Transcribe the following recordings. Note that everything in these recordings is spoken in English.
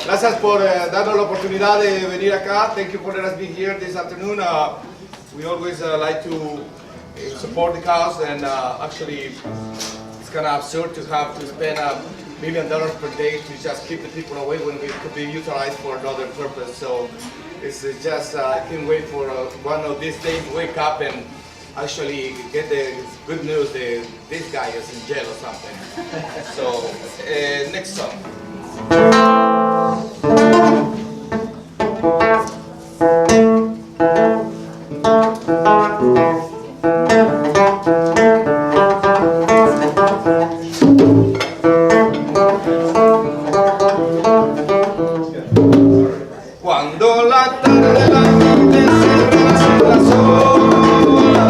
Gracias por darnos la oportunidad de venir acá. Thank you for letting us be here this afternoon. We always like to support the cause, and actually it's kind of absurd to have to spend $1 million per day to just keep the people away when we could be utilized for another purpose. So it's just, I can't wait for one of these days to wake up and actually get the good news that this guy is in jail or something. So, next song. Cuando la tarde la noche se relaja la sola,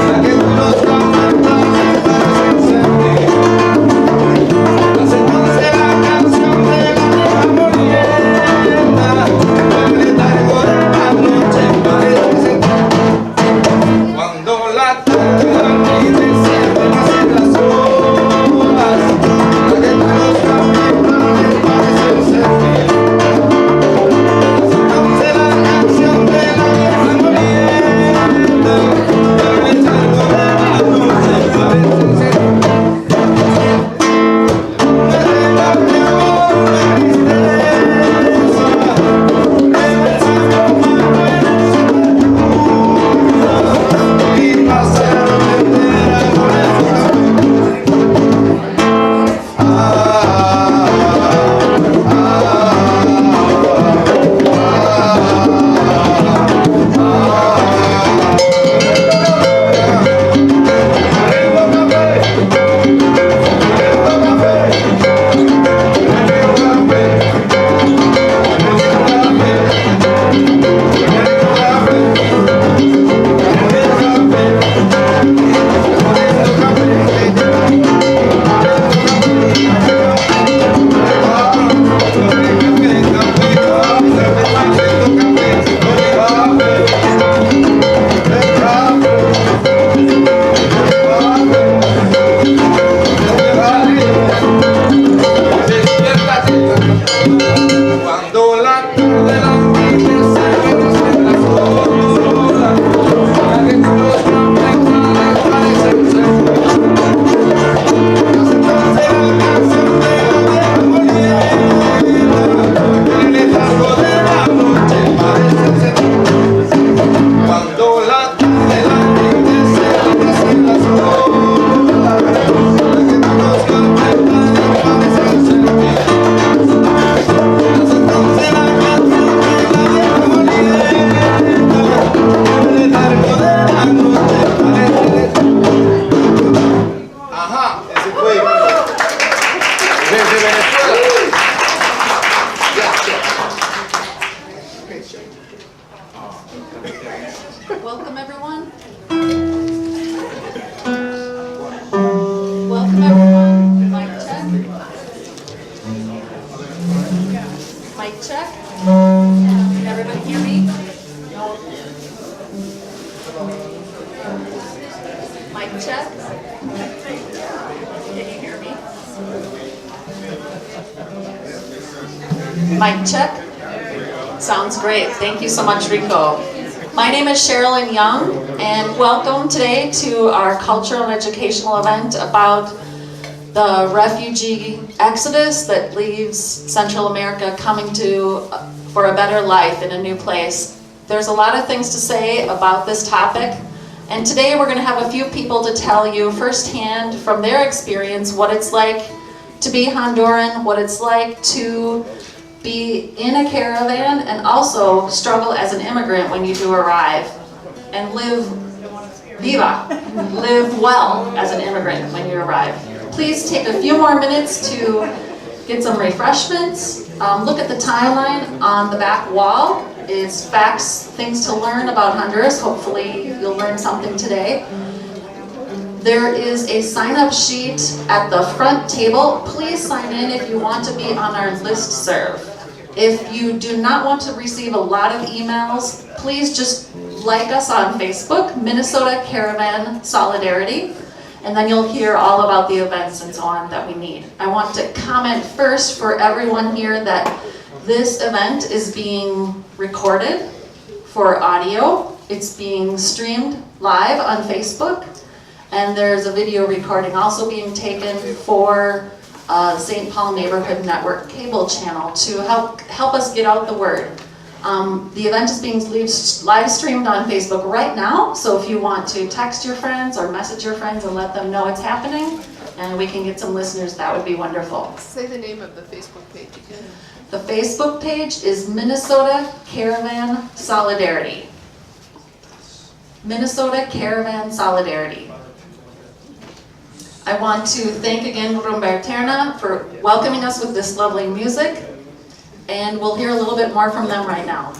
la que tú los cantantes parecen sentir, hace entonces la canción de la vieja molienda, el letargo de la noche parece sentir. Cuando la tarde la noche se relaja las olas, la que tú los cantantes parecen sentir. Welcome everyone. Welcome everyone. Mic check. Mic check. Can everybody hear me? Mic check. Can you hear me? Mic check. Sounds great. Thank you so much, Rico. My name is Sherilyn Young, and welcome today to our cultural and educational event about the refugee exodus that leaves Central America coming for a better life in a new place. There's a lot of things to say about this topic, and today we're going to have a few people to tell you firsthand from their experience what it's like to be Honduran, what it's like to be in a caravan, and also struggle as an immigrant when you do arrive, and live well as an immigrant when you arrive. Please take a few more minutes to get some refreshments. Look at the timeline on the back wall. Is facts, things to learn about Honduras. Hopefully you'll learn something today. There is a sign-up sheet at the front table. Please sign in if you want to be on our listserv. If you do not want to receive a lot of emails, please just like us on Facebook, Minnesota Caravan Solidarity, and then you'll hear all about the events and so on that we need. I want to comment first for everyone here that this event is being recorded for audio. It's being streamed live on Facebook, and there's a video recording also being taken for St. Paul Neighborhood Network cable channel to help us get out the word. The event is being live streamed on Facebook right now, so if you want to text your friends or message your friends and let them know it's happening, and we can get some listeners, that would be wonderful. Say the name of the Facebook page again. The Facebook page is Minnesota Caravan Solidarity. Minnesota Caravan Solidarity. I want to thank again Rumberterna for welcoming us with this lovely music, and we'll hear a little bit more from them right now.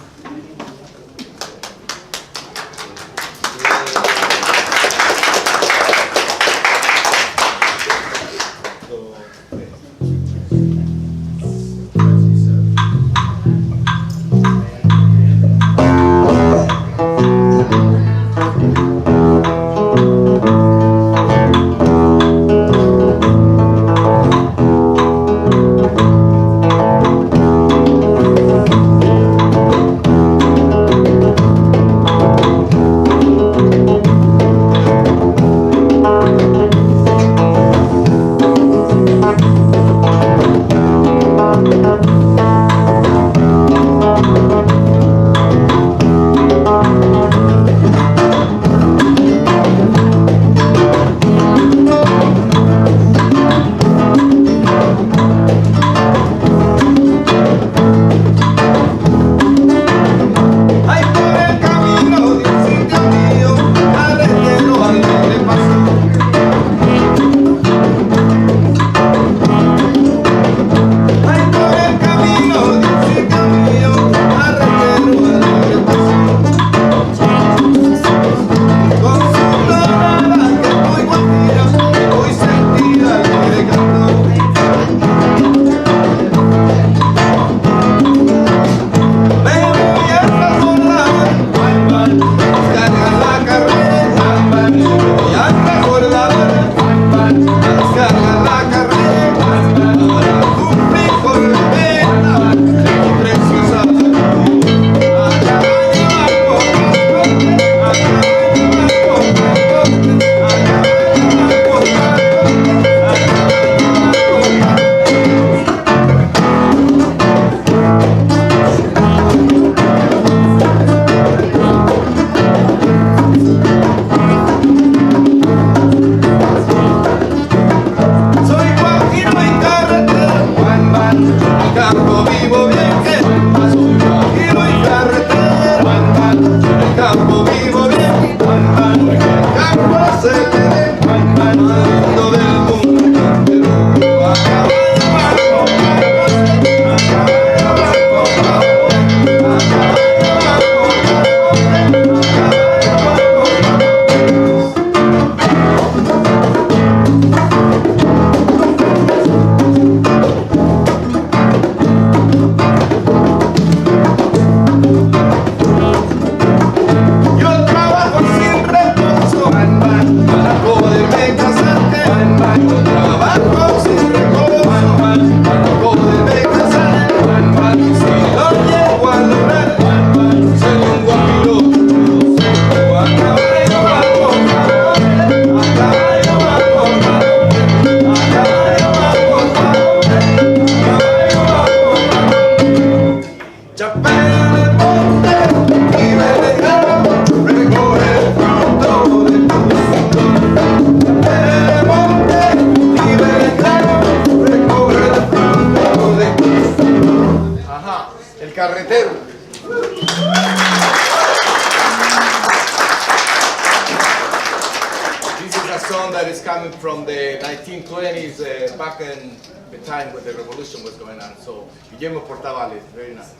that is coming from the 1920s, back in the time when the revolution was going on. So Guillermo Portavales, very nice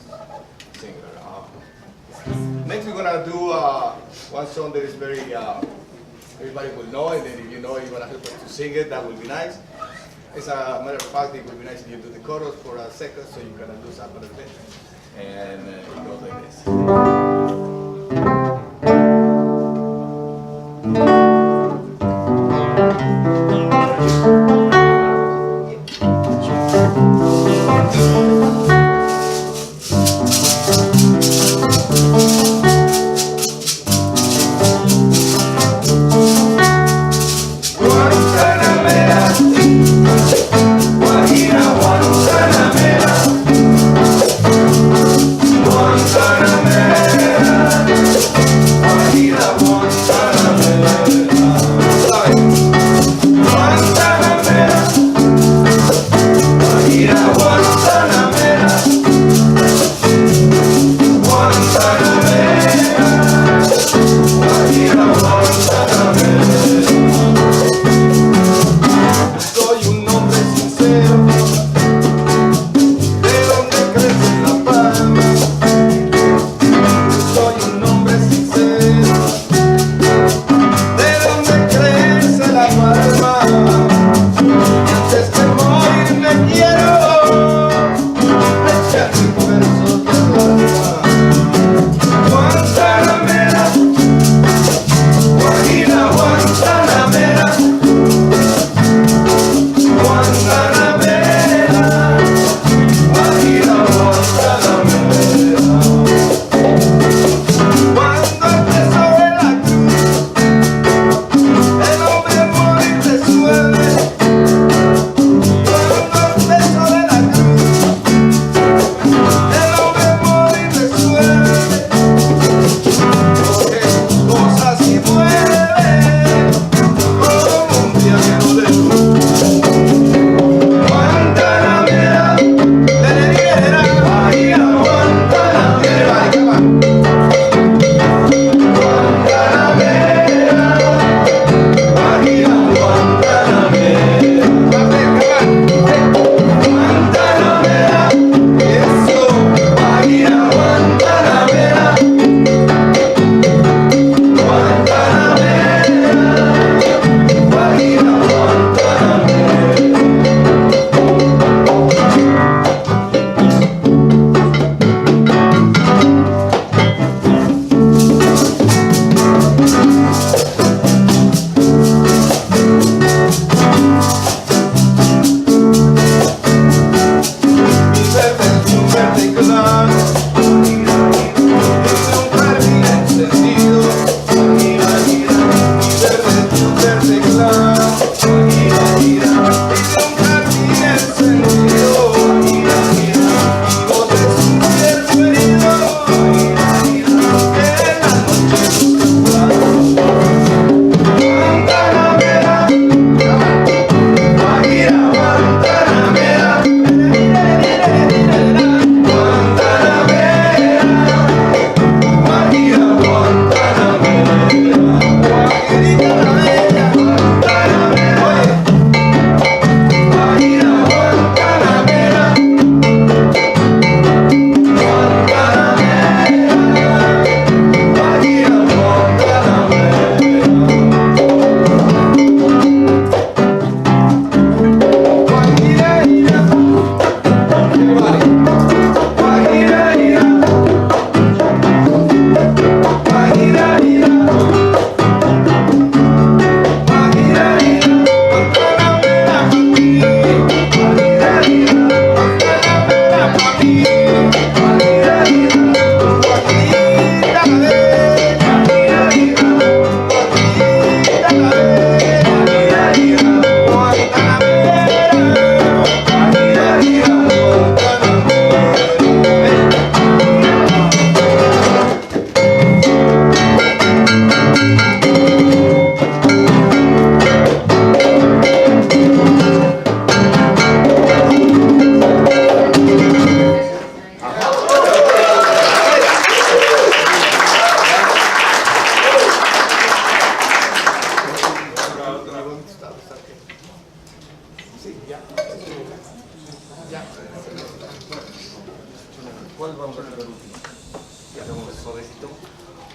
singer. Next we're gonna do one song that is very, everybody will know, and then if you know you're gonna help us to sing it, that would be nice. As a matter of fact, it would be nice if you do the chorus for a second so you can lose up a little bit. And it goes like this. Guantanamera,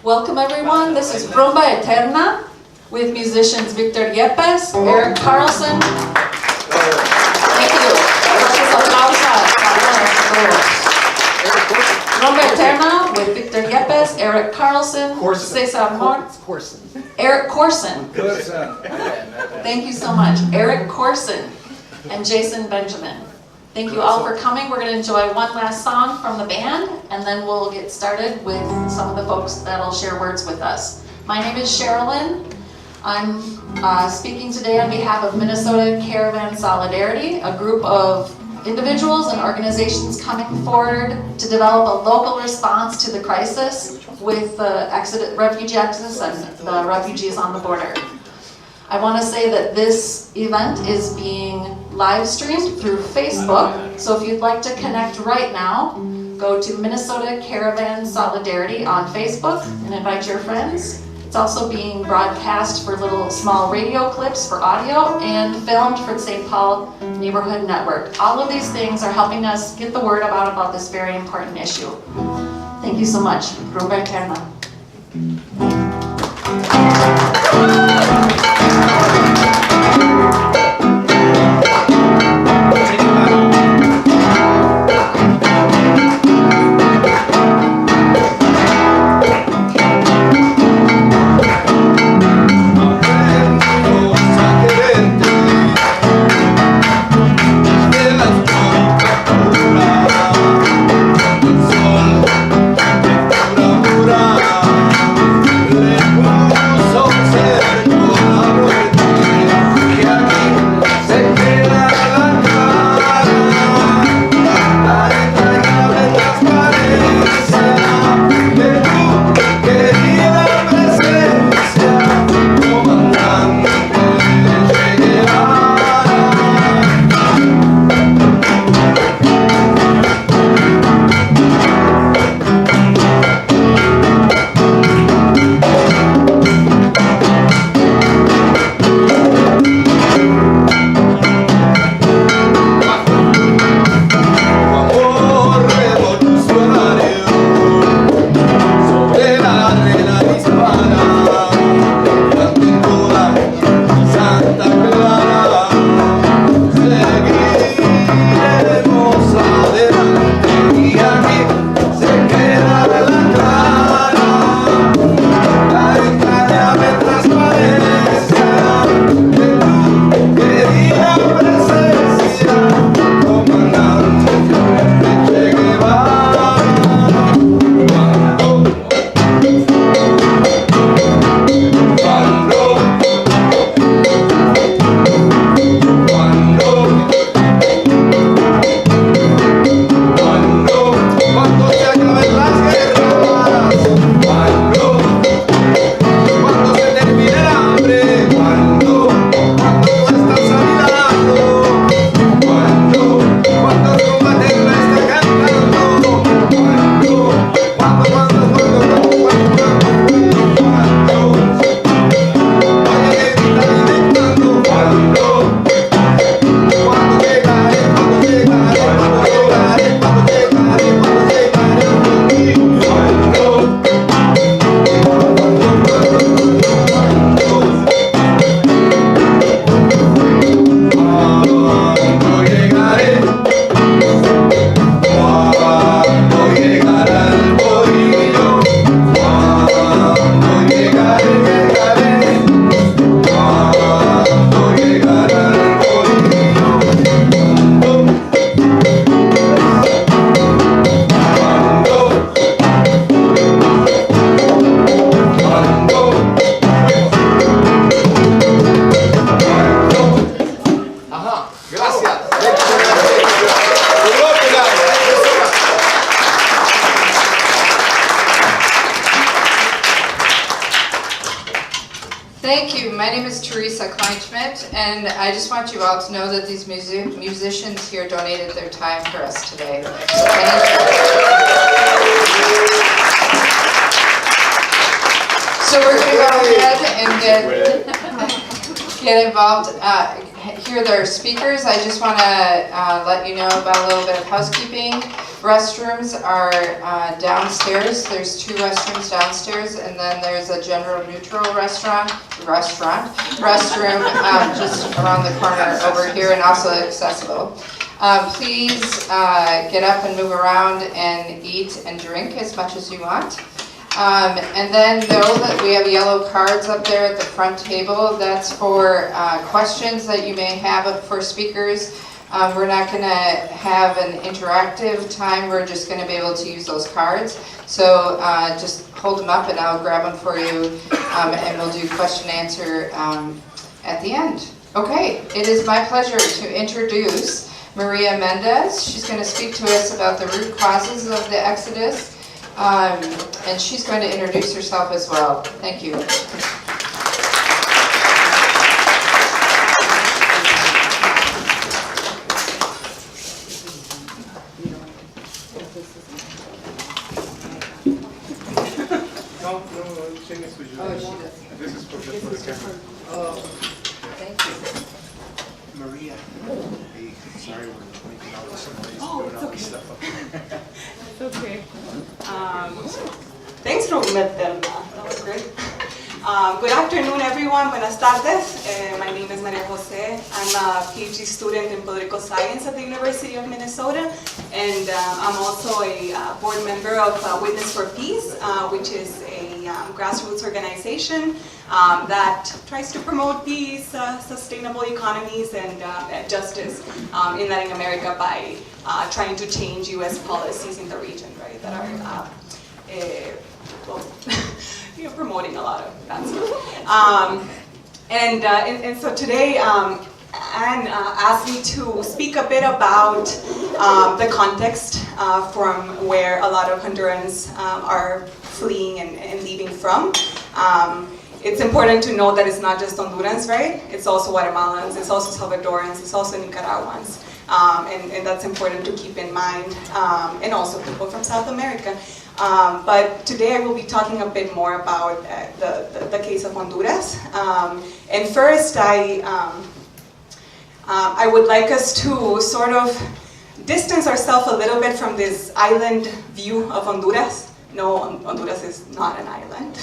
Welcome everyone, this is Rumba Eterna with musicians Victor Yepes, Eric Carlson. Thank you. Gracias, aplausos. Rumba Eterna with Victor Yepes, Eric Carlson, Cesar Mort. Eric Corson. Thank you so much. Eric Corson and Jason Benjamin. Thank you all for coming. We're going to enjoy one last song from the band, and then we'll get started with some of the folks that'll share words with us. My name is Sherilyn. I'm speaking today on behalf of Minnesota Caravan Solidarity, a group of individuals and organizations coming forward to develop a local response to the crisis with the refugee exodus and the refugees on the border. I want to say that this event is being live streamed through Facebook, so if you'd like to connect right now, go to Minnesota Caravan Solidarity on Facebook and invite your friends. It's also being broadcast for little small radio clips for audio and filmed for the St. Paul Neighborhood Network. All of these things are helping us get the word about this very important issue. Thank you so much. Rumba Eterna. And I just want you all to know that these musicians here donated their time for us today. So thank you. So we're going to go ahead and get involved hear their speakers, I just want to let you know about a little bit of housekeeping. Restrooms are downstairs. There's 2 restrooms downstairs, and then there's a general neutral restroom just around the corner over here, and also accessible. Please get up and move around and eat and drink as much as you want. And then know that we have yellow cards up there at the front table. That's for questions that you may have for speakers. We're not going to have an interactive time. We're just going to be able to use those cards. So just hold them up and I'll grab them for you, and we'll do question and answer at the end. Okay, it is my pleasure to introduce Maria Mendez. She's going to speak to us about the root causes of the Exodus. And she's going to introduce herself as well. Thank you. This is for the camera. Oh, thank you. Maria. Hey, sorry we're making all this noise. Oh, doing all this stuff up here. It's okay. Thanks, Mendez. That was great. Good afternoon, everyone. Buenas tardes. My name is Maria Jose. I'm a PhD student in political science at the University of Minnesota, and I'm also a board member of Witness for Peace, which is a grassroots organization that tries to promote peace, sustainable economies, and justice in Latin America by trying to change U.S. policies in the region, right, that are promoting a lot of that stuff. And so today, Anne asked me to speak a bit about the context from where a lot of Hondurans are fleeing and leaving from. It's important to note that it's not just Hondurans, right? It's also Guatemalans, it's also Salvadorans, it's also Nicaraguans. And that's important to keep in mind, and also people from South America. But today I will be talking a bit more about the case of Honduras. And first, I would like us to sort of distance ourselves a little bit from this island view of Honduras. No, Honduras is not an island,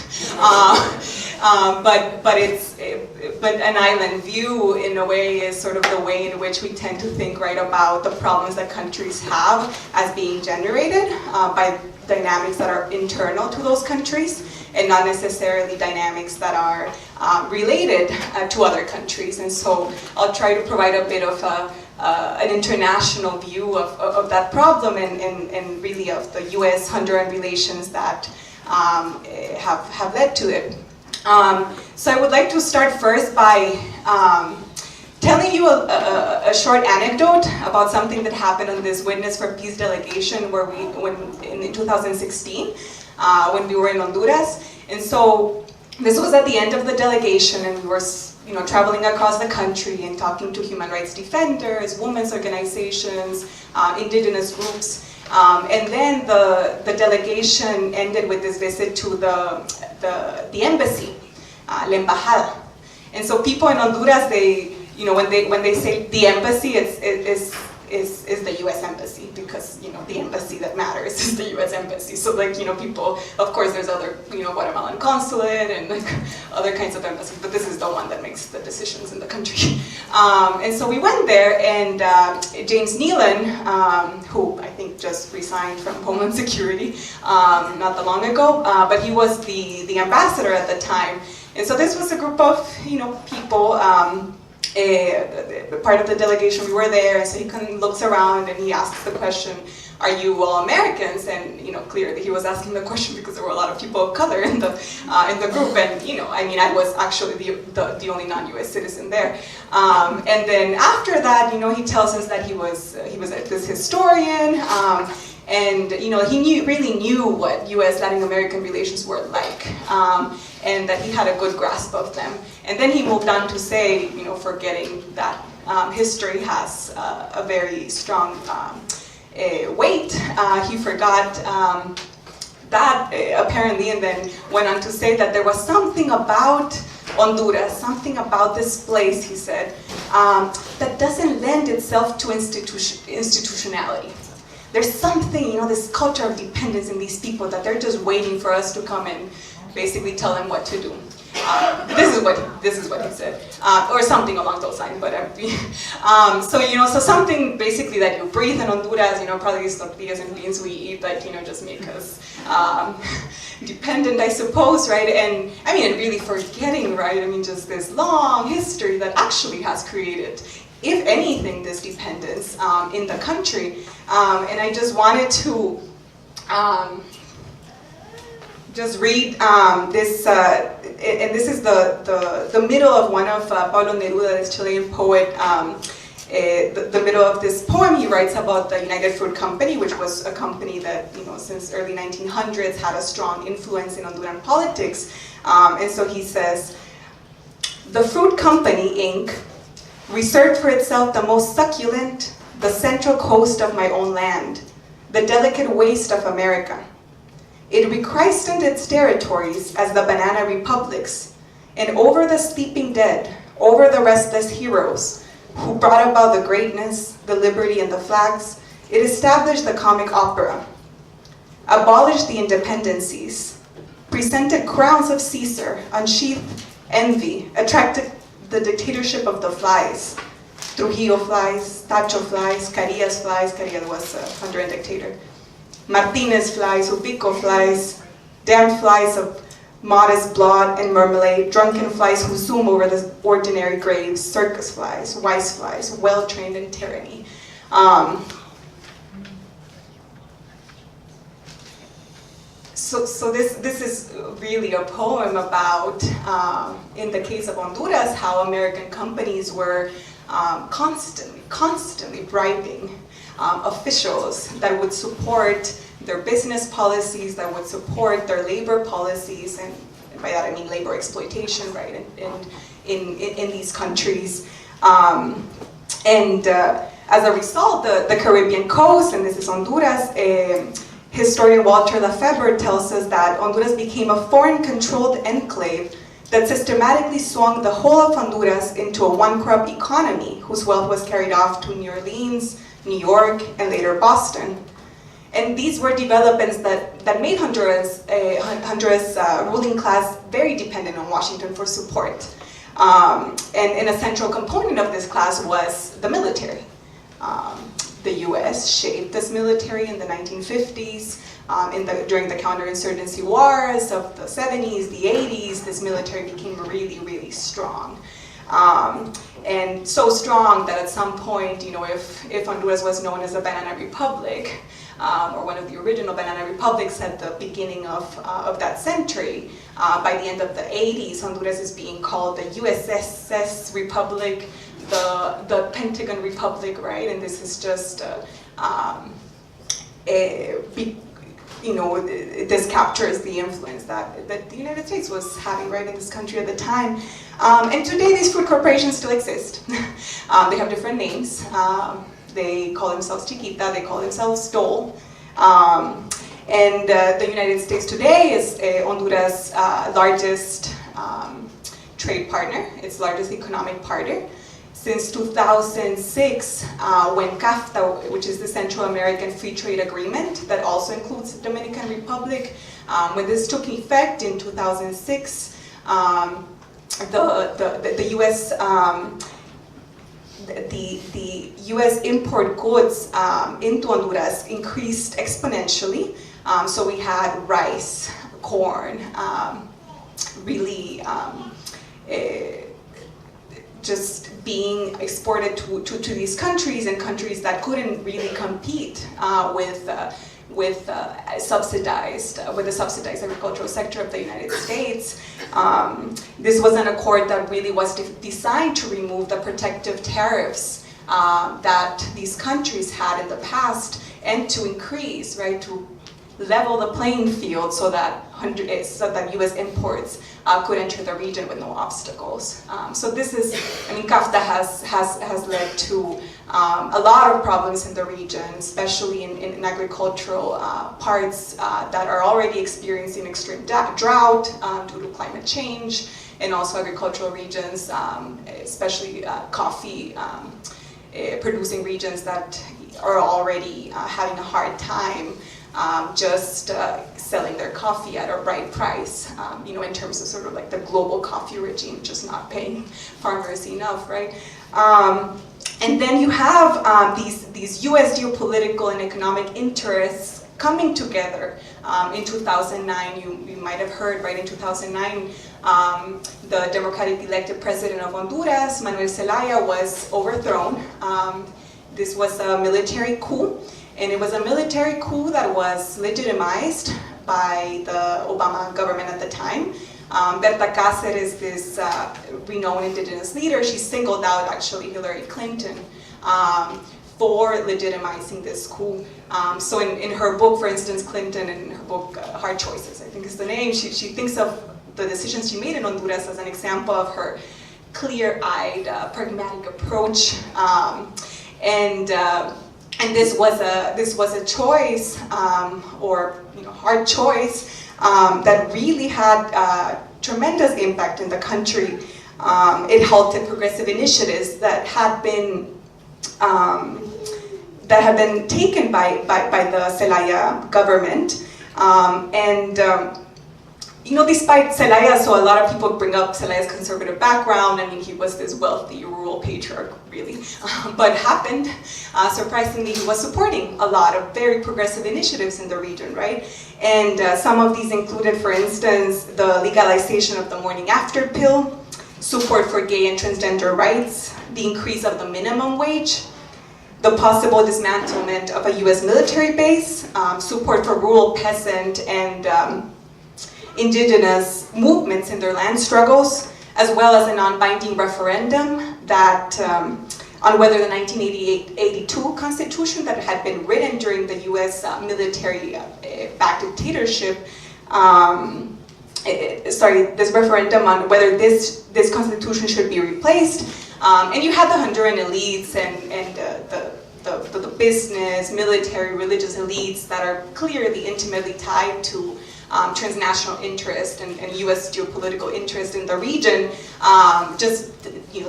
but an island view in a way is sort of the way in which we tend to think, right, about the problems that countries have as being generated by dynamics that are internal to those countries, and not necessarily dynamics that are related to other countries. And so I'll try to provide a bit of an international view of that problem and really of the U.S.-Honduran relations that have led to it. So I would like to start first by telling you a short anecdote about something that happened on this Witness for Peace delegation in 2016 when we were in Honduras. And so this was at the end of the delegation, and we were traveling across the country and talking to human rights defenders, women's organizations, indigenous groups. And then the delegation ended with this visit to the embassy, La Embajada. And so people in Honduras, when they say the embassy, is the U.S. embassy, because the embassy that matters is the U.S. embassy. So people, of course, there's other Guatemalan consulate and other kinds of embassies, but this is the one that makes the decisions in the country. And so we went there, and James Nealon, who I think just resigned from Homeland Security not that long ago, but he was the ambassador at the time. And so this was a group of people. Part of the delegation, we were there, and so he kind of looks around and he asks the question, are you all Americans? And clearly he was asking the question because there were a lot of people of color in the group, and I was actually the only non-US citizen there. And then after that, he tells us that he was this historian, and he really knew what U.S. Latin American relations were like, and that he had a good grasp of them. And then he moved on to say, forgetting that history has a very strong weight. He forgot that apparently, and then went on to say that there was something about Honduras, something about this place, he said, that doesn't lend itself to institutionality. There's something, this culture of dependence in these people that they're just waiting for us to come and basically tell them what to do. This is what he said, or something along those lines. But so something basically that you breathe in Honduras. Probably these tortillas and beans we eat that just make us dependent, I suppose, right? And and really forgetting, right? Just this long history that actually has created, if anything, this dependence in the country. And I just wanted to just read this, and this is the middle of one of Pablo Neruda, this Chilean poet, the middle of this poem he writes about the United Fruit Company, which was a company that, since early 1900s had a strong influence in Honduran politics. And so he says, "The Fruit Company, Inc. reserved for itself the most succulent, the central coast of my own land, the delicate waste of America. It rechristened its territories as the banana republics, and over the sleeping dead, over the restless heroes who brought about the greatness, the liberty, and the flags, it established the comic opera, abolished the independencies, presented crowns of Caesar, unsheathed envy, attracted the dictatorship of the flies, Trujillo flies, Tacho flies, Carillas flies, Carillas was a Honduran dictator, Martinez flies, Ubico flies, damned flies of modest blood and marmalade, drunken flies who zoom over the ordinary graves, circus flies, wise flies, well-trained in tyranny." So this is really a poem about, in the case of Honduras, how American companies were constantly bribing officials that would support their business policies, that would support their labor policies, and by that I mean labor exploitation, right, in these countries. As a result, the Caribbean coast, and this is Honduras, historian Walter Lefebvre tells us that Honduras became a foreign-controlled enclave that systematically swung the whole of Honduras into a one-crop economy whose wealth was carried off to New Orleans, New York, and later Boston. And these were developments that made Honduras ruling class very dependent on Washington for support. And a central component of this class was the military. The US shaped this military in the 1950s. During the counterinsurgency wars of the 70s, the 80s, this military became really, really strong. And so strong that at some point, if Honduras was known as a banana republic, or one of the original banana republics at the beginning of that century, by the end of the 80s, Honduras is being called the USSS Republic, the Pentagon Republic, right? And this is just this captures the influence that the United States was having right in this country at the time. And today these food corporations still exist. They have different names. They call themselves Chiquita, they call themselves Dole. And the United States today is Honduras' largest trade partner, its largest economic partner. Since 2006, when CAFTA, which is the Central American Free Trade Agreement, that also includes the Dominican Republic, when this took effect in 2006, the U.S. The U.S. import goods into Honduras increased exponentially. So we had rice, corn, really just being exported to these countries, and countries that couldn't really compete with the subsidized agricultural sector of the United States. This was an accord that really was designed to remove the protective tariffs that these countries had in the past, and to increase, right, to level the playing field so that U.S. imports could enter the region with no obstacles. So this is, CAFTA has led to a lot of problems in the region, especially in agricultural parts that are already experiencing extreme drought due to climate change. and also agricultural regions, especially coffee producing regions that are already having a hard time just selling their coffee at a right price, in terms of sort of like the global coffee regime just not paying farmers enough, right? And then you have these U.S. geopolitical and economic interests coming together. In 2009, you might have heard, right, in 2009, the democratically elected president of Honduras, Manuel Zelaya, was overthrown. This was a military coup, and it was a military coup that was legitimized by the Obama government at the time. Berta Cáceres, this renowned indigenous leader, she singled out actually Hillary Clinton for legitimizing this coup. So in her book, for instance, Clinton, in her book Hard Choices, I think is the name, she thinks of the decisions she made in Honduras as an example of her clear-eyed, pragmatic approach. And this was a choice, or hard choice, that really had tremendous impact in the country. It halted progressive initiatives that had been taken by the Zelaya government, despite Zelaya, so a lot of people bring up Zelaya's conservative background. I mean, he was this wealthy rural patriarch, really. But happened, surprisingly, he was supporting a lot of very progressive initiatives in the region, right? And some of these included, for instance, the legalization of the morning after pill, support for gay and transgender rights, the increase of the minimum wage, the possible dismantlement of a US military base, support for rural peasant and indigenous movements in their land struggles, as well as a non-binding referendum that on whether the 1982 Constitution that had been written during the US military-backed dictatorship, this referendum on whether this Constitution should be replaced. And you had the Honduran elites and the business, military, religious elites that are clearly intimately tied to transnational interest and U.S. geopolitical interest in the region, just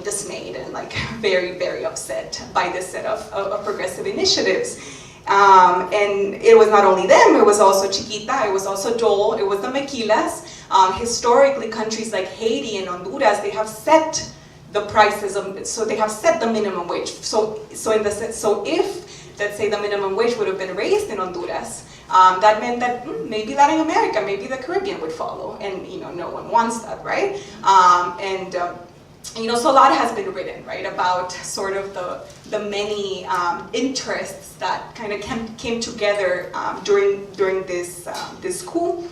dismayed and like very, very upset by this set of progressive initiatives. And it was not only them, it was also Chiquita, it was also Dole, it was the Maquilas. Historically, countries like Haiti and Honduras, they have set the prices so they have set the minimum wage. So if, let's say, the minimum wage would have been raised in Honduras, that meant that maybe Latin America, maybe the Caribbean would follow, and no one wants that, right? So a lot has been written, right, about sort of the many interests that kind of came together during this coup.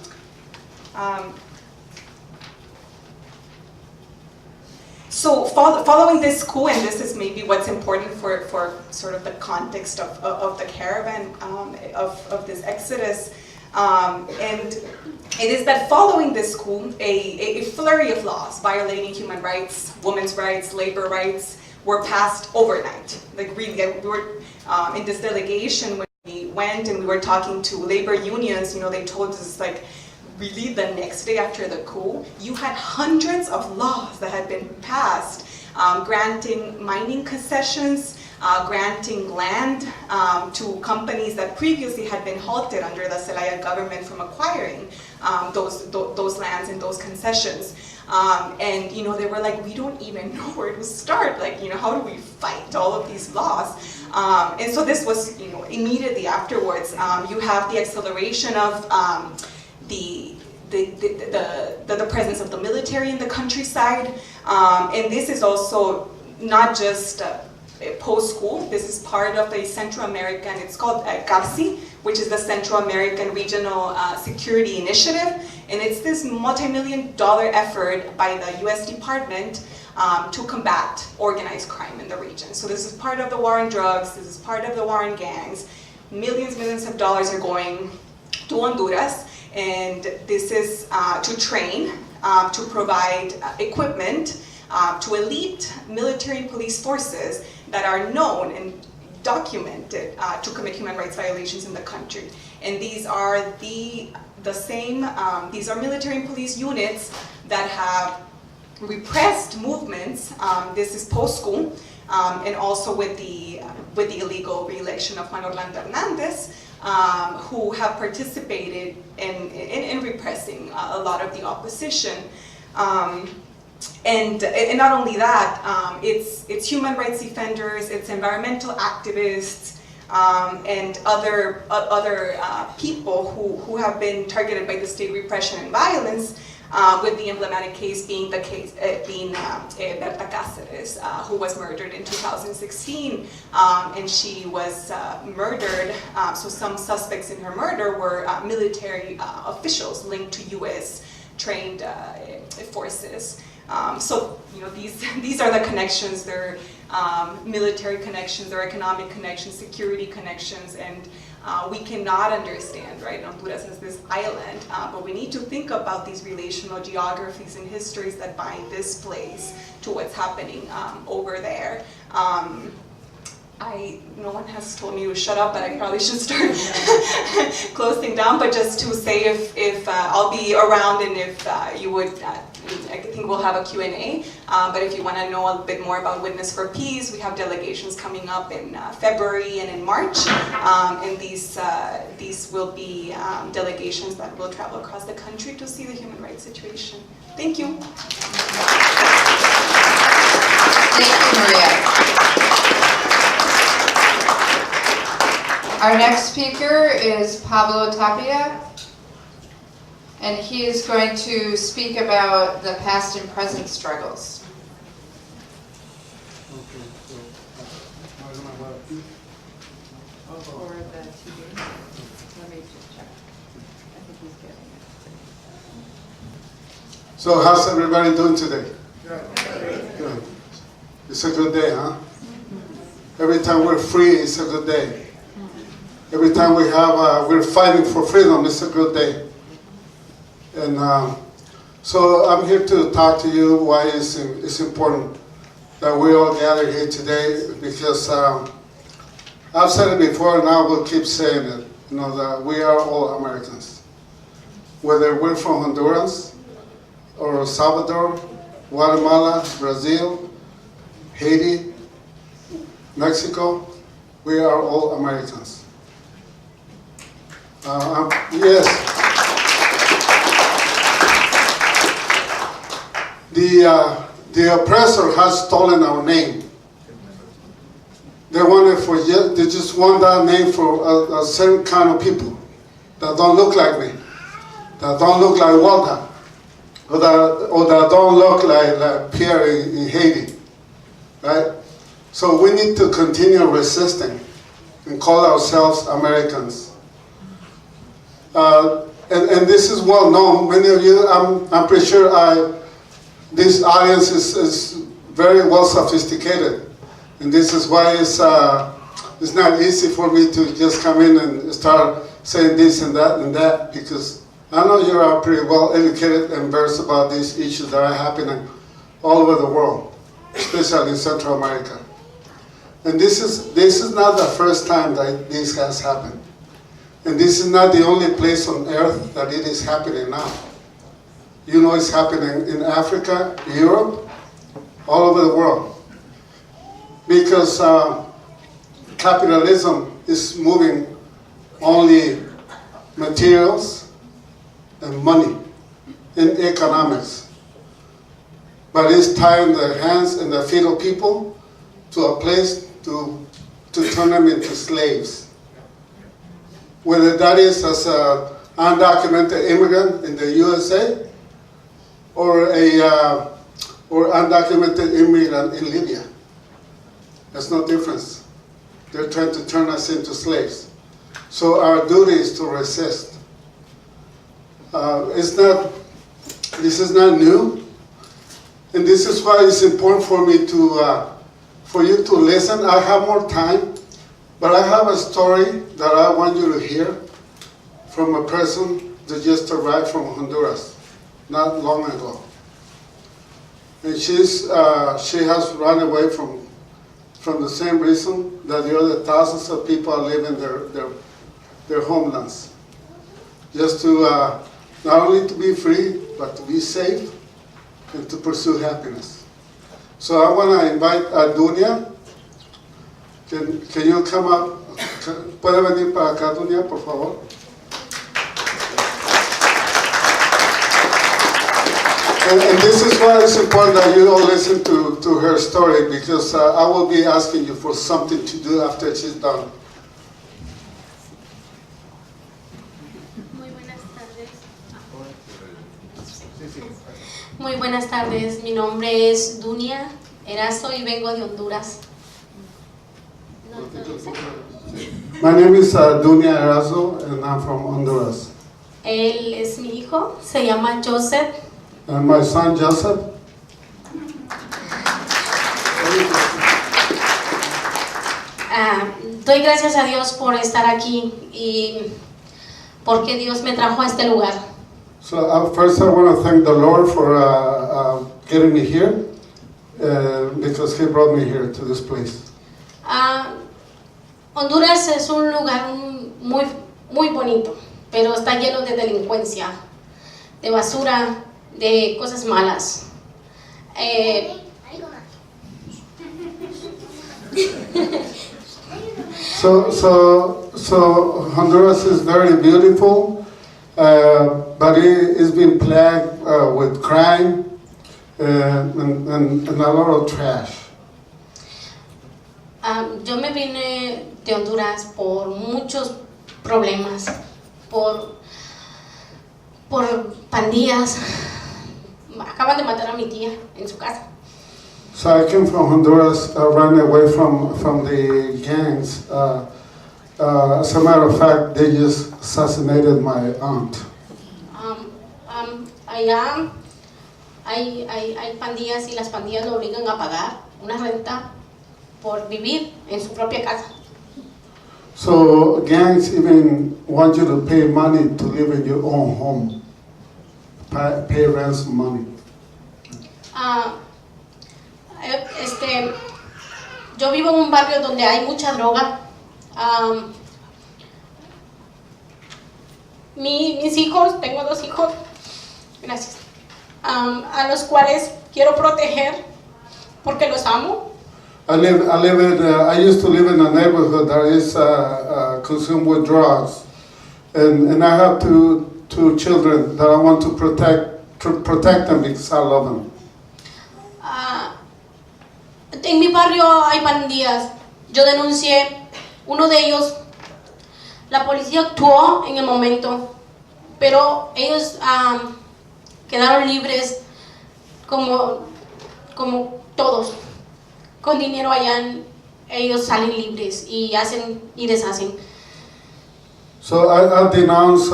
So following this coup, and this is maybe what's important for sort of the context of the caravan, of this exodus, and it is that following this coup, a flurry of laws violating human rights, women's rights, labor rights were passed overnight. Like really, we were in this delegation when we went and we were talking to labor unions, they told us like, really the next day after the coup, you had hundreds of laws that had been passed, granting mining concessions, granting land to companies that previously had been halted under the Zelaya government from acquiring those lands and those concessions. And they were like, we don't even know where to start. Like, how do we fight all of these laws? And so this was, immediately afterwards, you have the acceleration of the presence of the military in the countryside, and this is also not just post-school. This is part of a Central American, it's called CARCI, which is the Central American Regional Security Initiative, and it's this multi-million-dollar effort by the U.S. Department to combat organized crime in the region. So this is part of the war on drugs, this is part of the war on gangs. Millions of dollars are going to Honduras, and this is to train, to provide equipment to elite military and police forces that are known and documented to commit human rights violations in the country. And these are these are military and police units that have repressed movements. This is post-school, and also with the illegal re-election of Juan Orlando Mendez, who have participated in repressing a lot of the opposition. And not only that, it's human rights defenders, it's environmental activists, and other people who have been targeted by the state repression and violence, with the emblematic case being Berta Cáceres, who was murdered in 2016, and she was murdered, so some suspects in her murder were military officials linked to US trained forces. So, you know, these are the connections. They're military connections, they're economic connections, security connections, and we cannot understand, right, Honduras as this island, but we need to think about these relational geographies and histories that bind this place to what's happening over there. No one has told me to shut up, but I probably should start closing down, but just to say if I'll be around, and if you would, I think we'll have a Q&A, but if you want to know a bit more about Witness for Peace, we have delegations coming up in February and in March, and these will be delegations that will travel across the country to see the human rights situation. Thank you. Thank you, Maria. Our next speaker is Pablo Tapia, and he is going to speak about the past and present struggles. Or the TV. Let me just check. I think he's getting it. So how's everybody doing today? Good. It's a good day, huh? Every time we're free, it's a good day. Every time we're fighting for freedom, it's a good day. And so I'm here to talk to you why it's important that we all gather here today, because I've said it before and I will keep saying it, you know, that we are all Americans. Whether we're from Honduras or El Salvador, Guatemala, Brazil, Haiti, Mexico, we are all Americans. Yes. The oppressor has stolen our name. They just want that name for a certain kind of people that don't look like me, that don't look like Walter, or that don't look like Pierre in Haiti, right? So we need to continue resisting and call ourselves Americans. And this is well known. Many of you, I'm pretty sure this audience is very well sophisticated. And this is why it's not easy for me to just come in and start saying this and that, because I know you are pretty well educated and versed about these issues that are happening all over the world, especially in Central America. And this is not the first time that this has happened. And this is not the only place on earth that it is happening now. You know, it's happening in Africa, Europe, all over the world. Because capitalism is moving only materials and money in economics. But it's tying the hands and the feet of people to a place to turn them into slaves. Whether that is as an undocumented immigrant in the USA or undocumented immigrant in Libya. There's no difference. They're trying to turn us into slaves. So our duty is to resist. This is not new, and this is why it's important for me for you to listen. I have more time, but I have a story that I want you to hear from a person that just arrived from Honduras not long ago. And she has run away from the same reason that the other thousands of people are leaving their homelands. Just to not only to be free, but to be safe and to pursue happiness. So I want to invite Dunia. Can you come up? ¿Puede venir para acá, Dunia, por favor? And this is why it's important that you all listen to her story, because I will be asking you for something to do after she's done. Muy buenas tardes, mi nombre es Dunia Erazo y vengo de Honduras. My name is Dunia Erazo, and I'm from Honduras. Él es mi hijo, se llama Joseph. And my son Joseph. Doy gracias a Dios por estar aquí y porque Dios me trajo a este lugar. So first I want to thank the Lord for getting me here, because He brought me here to this place. Honduras es un lugar muy bonito, pero está lleno de delincuencia, de basura, de cosas malas. So Honduras is very beautiful, but it is being plagued with crime and a lot of trash. Yo me vine de Honduras por muchos problemas, por pandillas. Acaban de matar a mi tía en su casa. So I came from Honduras, ran away from the gangs. As a matter of fact, they just assassinated my aunt. Allá hay pandillas y las pandillas lo obligan a pagar una renta por vivir en su propia casa. So gangs even want you to pay money to live in your own home, pay ransom money. Yo vivo en un barrio donde hay mucha droga. Mis hijos, tengo 2 hijos, gracias, a los cuales quiero proteger porque los amo. I used to live in a neighborhood that is consumed with drugs, and I have two children that I want to protect them because I love them. En mi barrio hay pandillas. Yo denuncié uno de ellos. La policía actuó en el momento, pero ellos quedaron libres como todos. Con dinero allá ellos salen libres y hacen y deshacen. So I denounced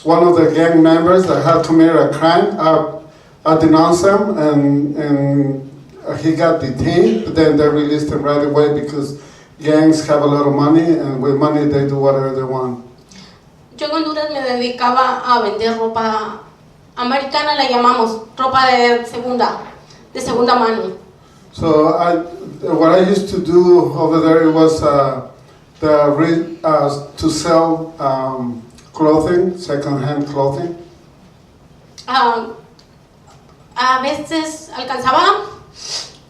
one of the gang members that had committed a crime. I denounced him and he got detained, but then they released him right away because gangs have a lot of money, and with money they do whatever they want. Yo en Honduras me dedicaba a vender ropa americana, la llamamos, ropa de segunda mano. So what I used to do over there was to sell clothing, second-hand clothing. A veces alcanzaba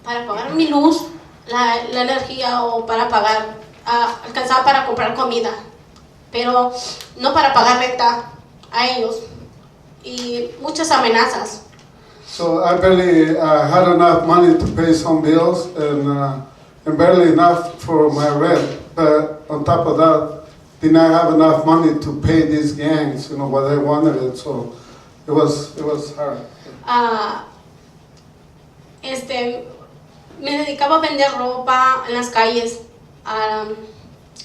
para pagar mi luz, la energía, o para pagar, alcanzaba para comprar comida, pero no para pagar renta a ellos, y muchas amenazas. So I barely had enough money to pay some bills and barely enough for my rent, but on top of that, did not have enough money to pay these gangs, what they wanted it, so it was hard. Me dedicaba a vender ropa en las calles, a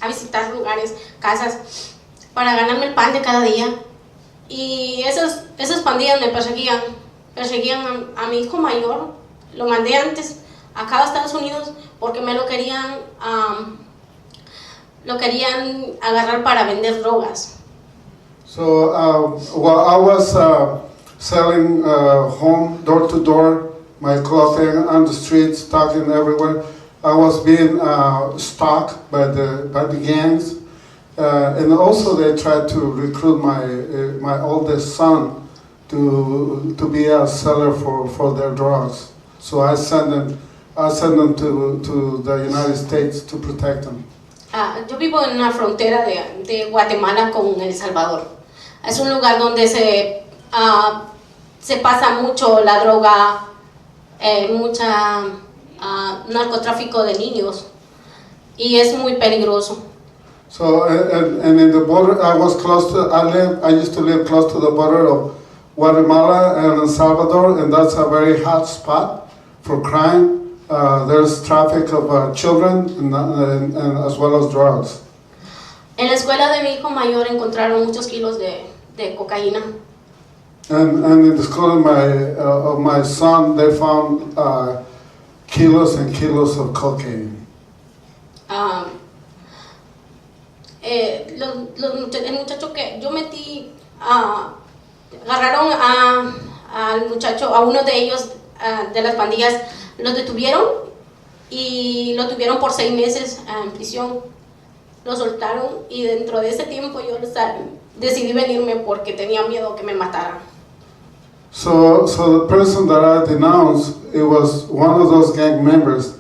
visitar lugares, casas, para ganarme el pan de cada día. Y esas pandillas me perseguían a mi hijo mayor. Lo mandé antes acá a Estados Unidos porque me lo querían agarrar para vender drogas. So while I was selling home, door to door, my clothing on the streets, talking everywhere, I was being stalked by the gangs, and also they tried to recruit my oldest son to be a seller for their drugs. So I send them to the United States to protect them. Yo vivo en una frontera de Guatemala con El Salvador. Es un lugar donde se pasa mucho la droga, mucha narcotráfico de niños, y es muy peligroso. So and in the border, I used to live close to the border of Guatemala and El Salvador, and that's a very hot spot for crime. There's traffic of children and as well as drugs. En la escuela de mi hijo mayor encontraron muchos kilos de cocaína. And in the school of my son, they found kilos and kilos of cocaine. El muchacho que yo metí, agarraron al muchacho, a uno de ellos de las pandillas, lo detuvieron y lo tuvieron por 6 meses en prisión. Lo soltaron y dentro de ese tiempo yo decidí venirme porque tenía miedo que me mataran. So the person that I denounced, it was one of those gang members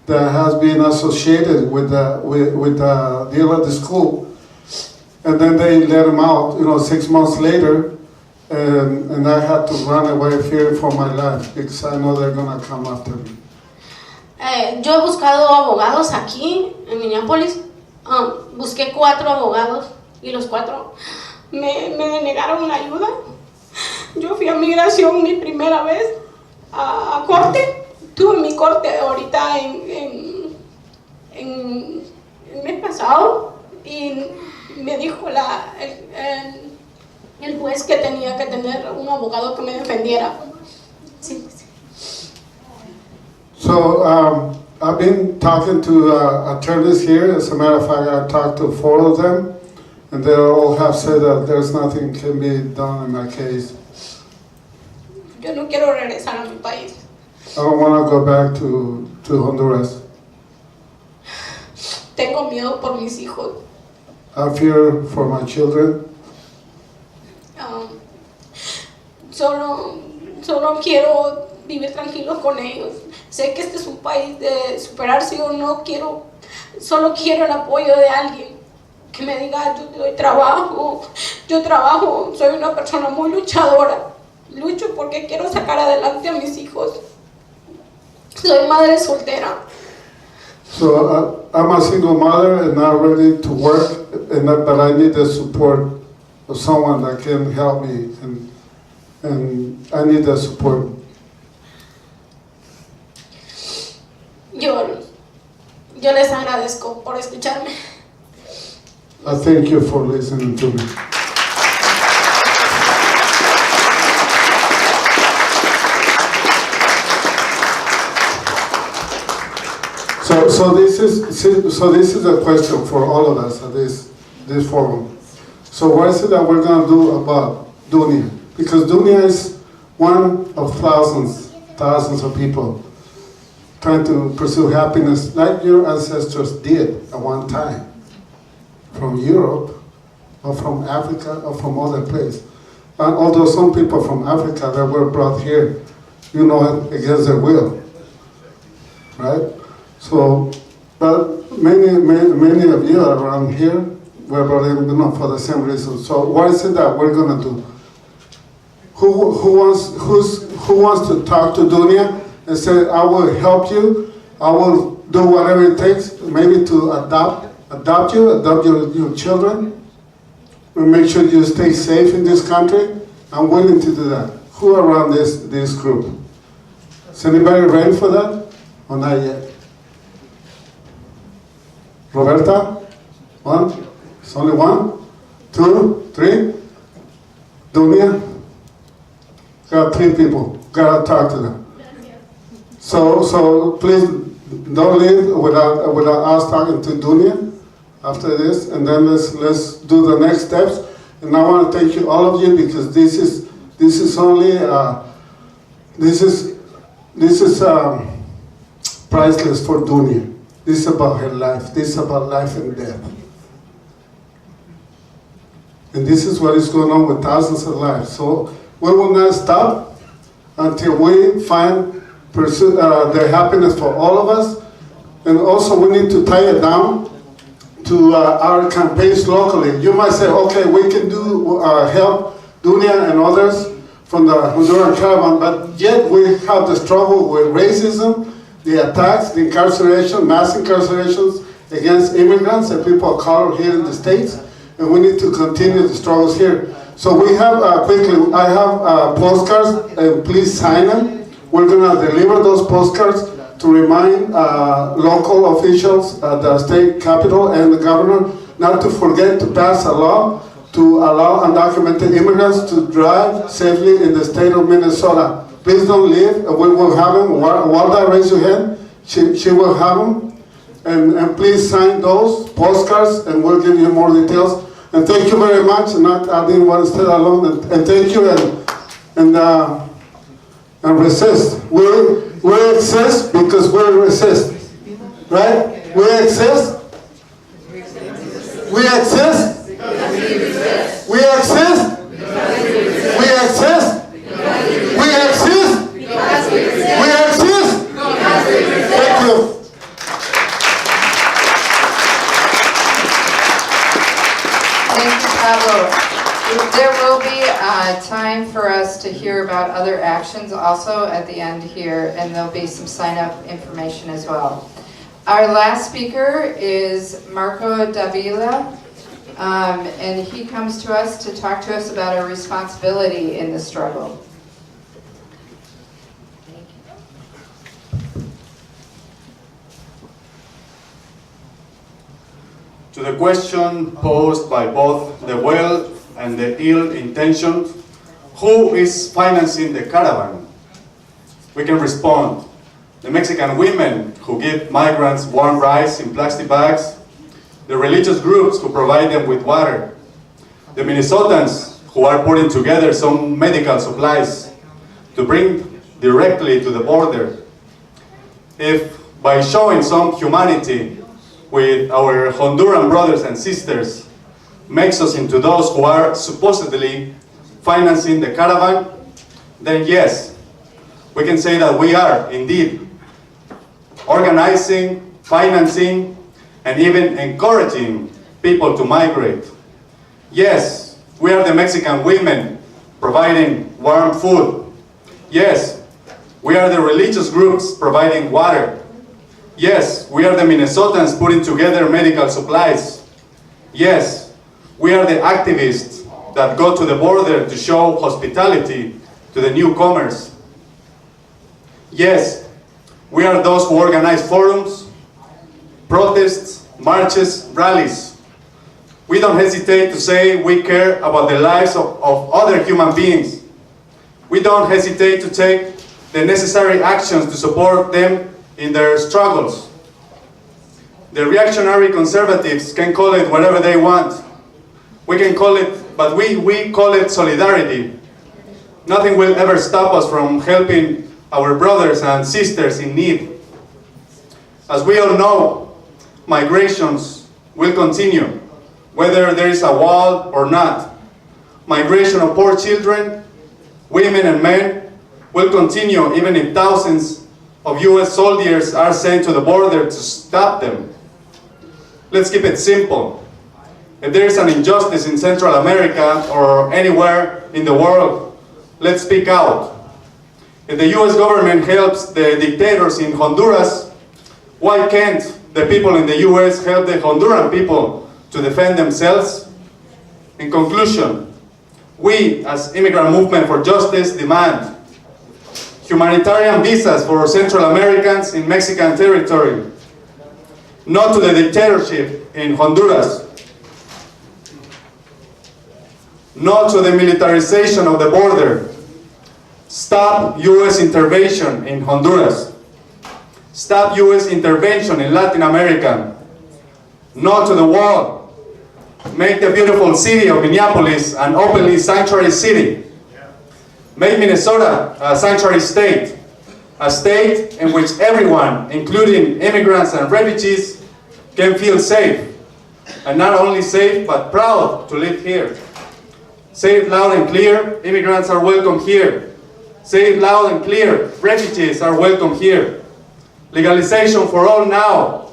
that has been associated with the deal at the school, and then they let him out, 6 months later, and I had to run away fearing for my life because I know they're gonna come after me. Yo he buscado abogados aquí en Minneapolis, busqué 4 abogados y los 4 me negaron la ayuda. Yo fui a migración mi primera vez a corte. Tuve mi corte ahorita en el mes pasado y me dijo el juez que tenía que tener un abogado que me defendiera. Sí. So I've been talking to attorneys here. As a matter of fact, I talked to 4 of them, and they all have said that there's nothing can be done in my case. Yo no quiero regresar a mi país. I don't want to go back to Honduras. Tengo miedo por mis hijos. I fear for my children. Solo quiero vivir tranquilos con ellos. Sé que este es un país de superarse, solo quiero el apoyo de alguien que me diga, yo te doy trabajo, soy una persona muy luchadora, lucho porque quiero sacar adelante a mis hijos. Soy madre soltera. So I'm a single mother and not ready to work, but I need the support of someone that can help me, and I need the support. Yo les agradezco por escucharme. I thank you for listening to me. So this is a question for all of us at this forum. So what is it that we're going to do about Dunia? Because Dunia is one of thousands of people trying to pursue happiness like your ancestors did at one time, from Europe or from Africa or from other places. And although some people from Africa that were brought here, against their will, right? So, but many of you around here were brought in, for the same reason. So, what is it that we're gonna do? Who wants to talk to Dunia and say, I will help you, I will do whatever it takes, maybe to adopt your children, and make sure you stay safe in this country? I'm willing to do that. Who around this group? Is anybody ready for that? Or not yet? Roberta? 1? It's only 1? 2? 3? Dunia? Got 3 people. Gotta talk to them. So please don't leave without us talking to Dunia after this, and then let's do the next steps. And I want to thank you, all of you, because this is only priceless for Dunia. This is about her life. This is about life and death. And this is what is going on with thousands of lives. So we will not stop until we find the happiness for all of us. And also we need to tie it down to our campaigns locally. You might say, okay, we can do help Dunia and others from the Honduran caravan, but yet we have the struggle with racism, the attacks, the incarceration, mass incarcerations against immigrants and people of color here in the States, and we need to continue the struggles here. So we have, quickly, I have postcards, and please sign them. We're gonna deliver those postcards to remind local officials at the state capitol and the governor not to forget to pass a law to allow undocumented immigrants to drive safely in the state of Minnesota. Please don't leave, we will have them. Walda, raise your hand, she will have them. And please sign those postcards and we'll give you more details. And thank you very much, I didn't want to stay alone, and thank you, and resist. We exist because we resist, right? We exist. We exist. We exist. We exist. We exist. We exist. Thank you. Thank you, Pablo. There will be time for us to hear about other actions also at the end here, and there'll be some sign-up information as well. Our last speaker is Marco Dávila, and he comes to us to talk to us about our responsibility in the struggle. To the question posed by both the well and the ill-intentioned, who is financing the caravan? We can respond. The Mexican women who give migrants warm rice in plastic bags, the religious groups who provide them with water, the Minnesotans who are putting together some medical supplies to bring directly to the border. If by showing some humanity with our Honduran brothers and sisters makes us into those who are supposedly financing the caravan, then yes, we can say that we are indeed organizing, financing, and even encouraging people to migrate. Yes, we are the Mexican women providing warm food. Yes, we are the religious groups providing water. Yes, we are the Minnesotans putting together medical supplies. Yes, we are the activists that go to the border to show hospitality to the newcomers. Yes, we are those who organize forums, protests, marches, rallies. We don't hesitate to say we care about the lives of other human beings. We don't hesitate to take the necessary actions to support them in their struggles. The reactionary conservatives can call it whatever they want. We can call it, but we call it solidarity. Nothing will ever stop us from helping our brothers and sisters in need. As we all know, migrations will continue, whether there is a wall or not. Migration of poor children, women and men will continue even if thousands of US soldiers are sent to the border to stop them. Let's keep it simple. If there is an injustice in Central America or anywhere in the world, let's speak out. If the US government helps the dictators in Honduras, why can't the people in the US help the Honduran people to defend themselves? In conclusion, we as Immigrant Movement for Justice demand humanitarian visas for Central Americans in Mexican territory, not to the dictatorship in Honduras, not to the militarization of the border. Stop US intervention in Honduras. Stop US intervention in Latin America. No to the wall. Make the beautiful city of Minneapolis an openly sanctuary city. Make Minnesota a sanctuary state. A state in which everyone, including immigrants and refugees, can feel safe. And not only safe, but proud to live here. Say it loud and clear, immigrants are welcome here. Say it loud and clear, refugees are welcome here. Legalization for all now.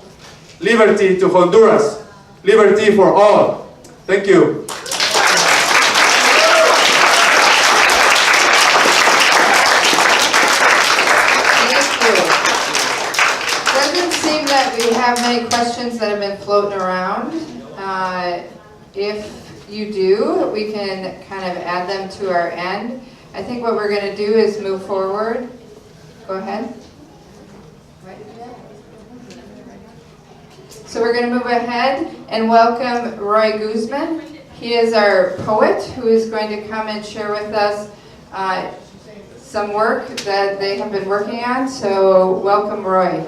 Liberty to Honduras. Liberty for all. Thank you. Doesn't seem that we have many questions that have been floating around. If you do, we can kind of add them to our end. I think what we're going to do is move forward. Go ahead. So we're going to move ahead and welcome Roy Guzmán. He is our poet who is going to come and share with us some work that they have been working on. So welcome, Roy.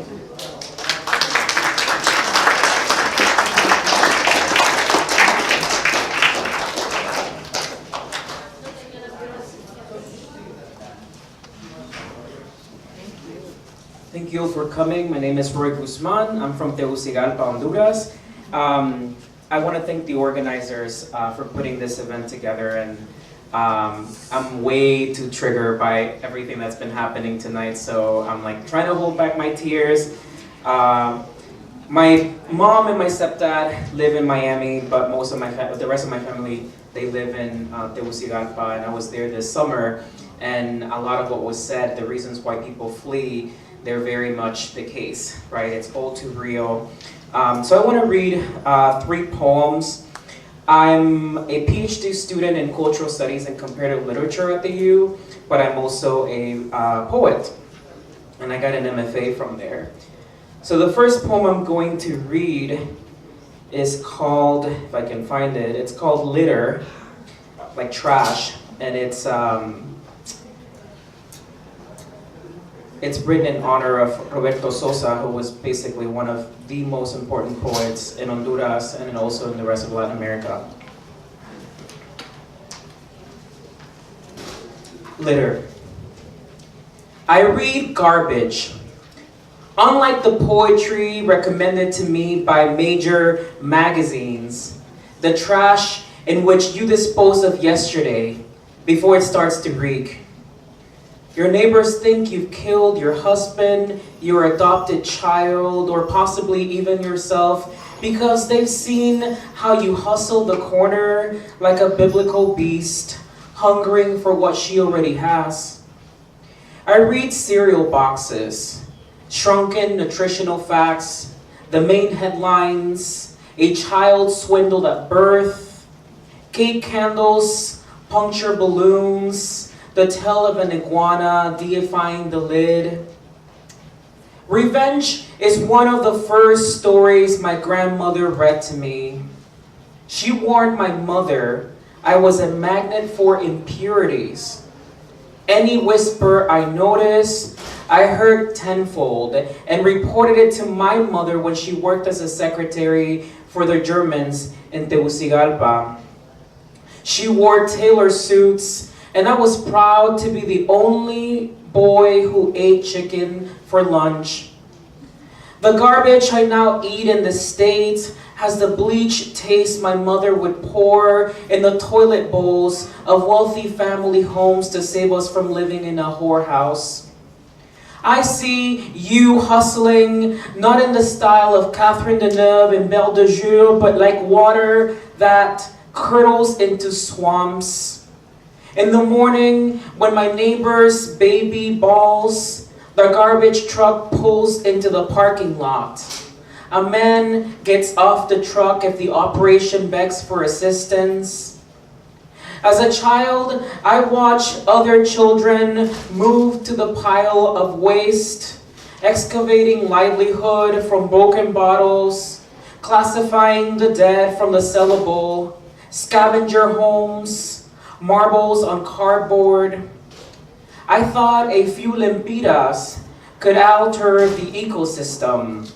Thank you for coming. My name is Roy Guzmán. I'm from Tegucigalpa, Honduras. I want to thank the organizers for putting this event together, and I'm way too triggered by everything that's been happening tonight, so I'm like trying to hold back my tears. My mom and my stepdad live in Miami, but most of the rest of my family, they live in Tegucigalpa, and I was there this summer, and a lot of what was said, the reasons why people flee, they're very much the case, right? It's all too real. So I want to read 3 poems. I'm a PhD student in cultural studies and comparative literature at the U, but I'm also a poet, and I got an MFA from there. So the first poem I'm going to read is called, if I can find it, it's called Litter, like trash, and it's written in honor of Roberto Sosa, who was basically one of the most important poets in Honduras and also in the rest of Latin America. Litter. I read garbage. Unlike the poetry recommended to me by major magazines, the trash in which you disposed of yesterday before it starts to reek. Your neighbors think you've killed your husband, your adopted child, or possibly even yourself because they've seen how you hustle the corner like a biblical beast, hungering for what she already has. I read cereal boxes, shrunken nutritional facts, the main headlines, a child swindled at birth, cake candles, puncture balloons, the tale of an iguana deifying the lid. Revenge is one of the first stories my grandmother read to me. She warned my mother I was a magnet for impurities. Any whisper I noticed, I heard tenfold and reported it to my mother when she worked as a secretary for the Germans in Tegucigalpa. She wore tailor suits, and I was proud to be the only boy who ate chicken for lunch. The garbage I now eat in the States has the bleach taste my mother would pour in the toilet bowls of wealthy family homes to save us from living in a whorehouse. I see you hustling, not in the style of Catherine Deneuve and Belle de Jour, but like water that curdles into swamps. In the morning, when my neighbor's baby bawls, the garbage truck pulls into the parking lot. A man gets off the truck if the operation begs for assistance. As a child, I watched other children move to the pile of waste, excavating livelihood from broken bottles, classifying the dead from the sellable, scavenger homes, marbles on cardboard. I thought a few lempiras could alter the ecosystem.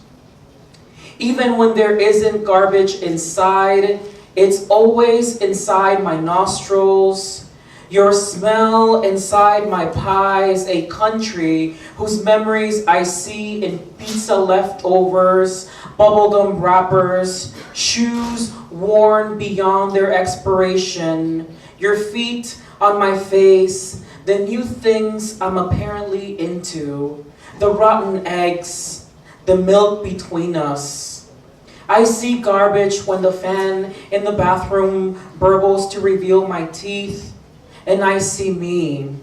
Even when there isn't garbage inside, it's always inside my nostrils. Your smell inside my pies, a country whose memories I see in pizza leftovers bubblegum wrappers, shoes worn beyond their expiration, your feet on my face, the new things I'm apparently into, the rotten eggs, the milk between us. I see garbage when the fan in the bathroom burbles to reveal my teeth, and I see me,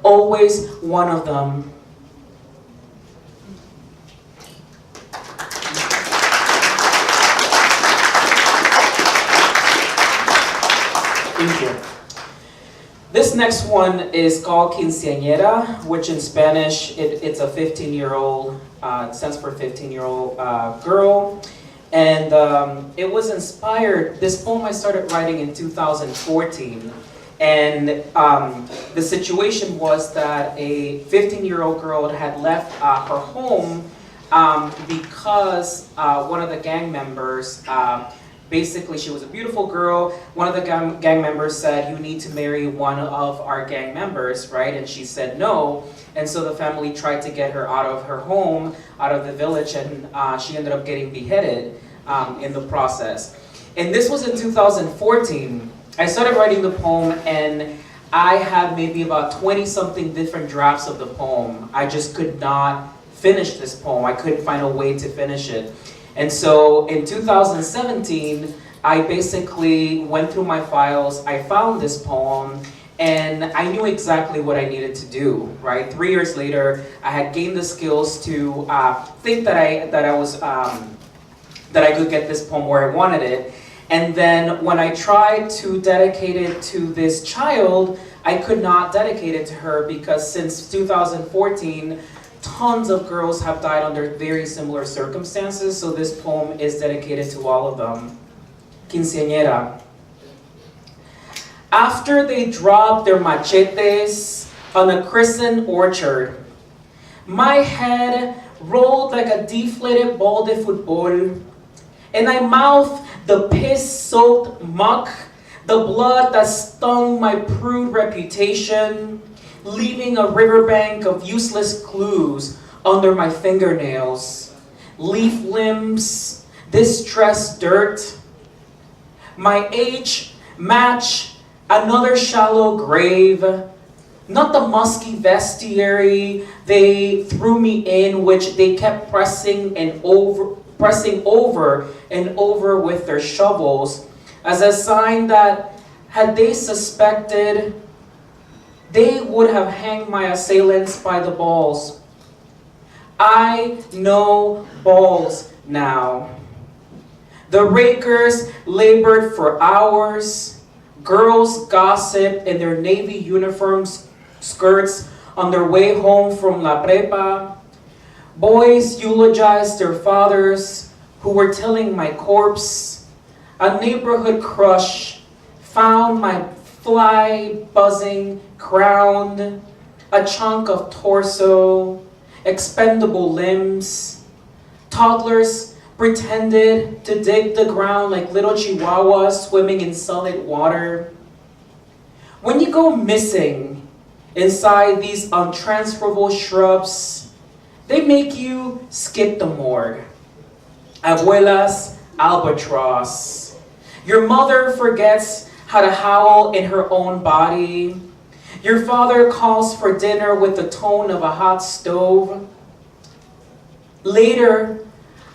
always one of them. Thank you. This next one is called quinceañera, which in Spanish, it's a 15-year-old, it stands for 15-year-old girl. And it was inspired, this poem I started writing in 2014. And the situation was that a 15-year-old girl had left her home because one of the gang members, basically she was a beautiful girl, one of the gang members said, you need to marry one of our gang members, right? And she said no. And so the family tried to get her out of her home, out of the village, and she ended up getting beheaded in the process. And this was in 2014. I started writing the poem and I had maybe about 20-something different drafts of the poem. I just could not finish this poem. I couldn't find a way to finish it. And so in 2017, I basically went through my files, I found this poem, and I knew exactly what I needed to do, right? 3 years later, I had gained the skills to think that I could get this poem where I wanted it. And then when I tried to dedicate it to this child, I could not dedicate it to her because since 2014, tons of girls have died under very similar circumstances, so this poem is dedicated to all of them. Quinceañera. After they dropped their machetes on a christened orchard, my head rolled like a deflated ball de football, and I mouthed the piss-soaked muck, the blood that stung my prude reputation, leaving a riverbank of useless clues under my fingernails, leaf limbs, distressed dirt. My age matched another shallow grave, not the musky vestiary they threw me in, which they kept pressing over and over with their shovels, as a sign that had they suspected, they would have hanged my assailants by the balls. I know balls now. The rakers labored for hours. Girls gossiped in their navy uniforms, skirts on their way home from La Prepa. Boys eulogized their fathers who were tilling my corpse. A neighborhood crush found my fly-buzzing crown, a chunk of torso, expendable limbs. Toddlers pretended to dig the ground like little chihuahuas swimming in solid water. When you go missing inside these untransferable shrubs, they make you skip the morgue. Abuela's albatross. Your mother forgets how to howl in her own body. Your father calls for dinner with the tone of a hot stove. Later,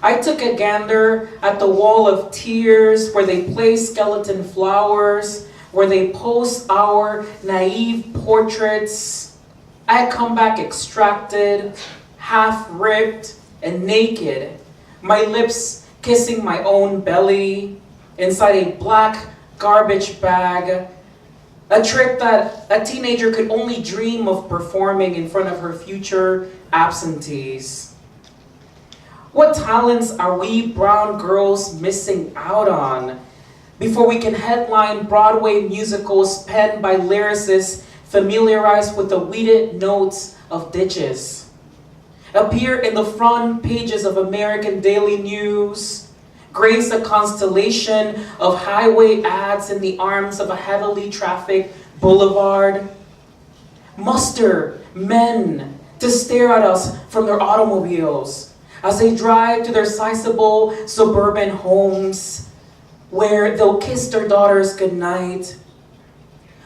I took a gander at the wall of tears where they place skeleton flowers, where they post our naive portraits. I come back extracted, half-ripped, and naked, my lips kissing my own belly, inside a black garbage bag, a trick that a teenager could only dream of performing in front of her future absentees. What talents are we brown girls missing out on before we can headline Broadway musicals penned by lyricists familiarized with the weeded notes of ditches? Appear in the front pages of American daily news, grace a constellation of highway ads in the arms of a heavily trafficked boulevard, muster men to stare at us from their automobiles, as they drive to their sizable suburban homes, where they'll kiss their daughters goodnight,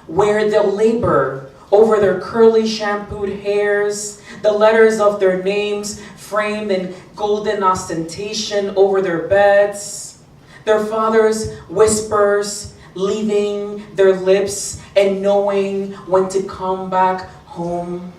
where they'll labor over their curly shampooed hairs, the letters of their names framed in golden ostentation over their beds, their father's whispers leaving their lips and knowing when to come back home.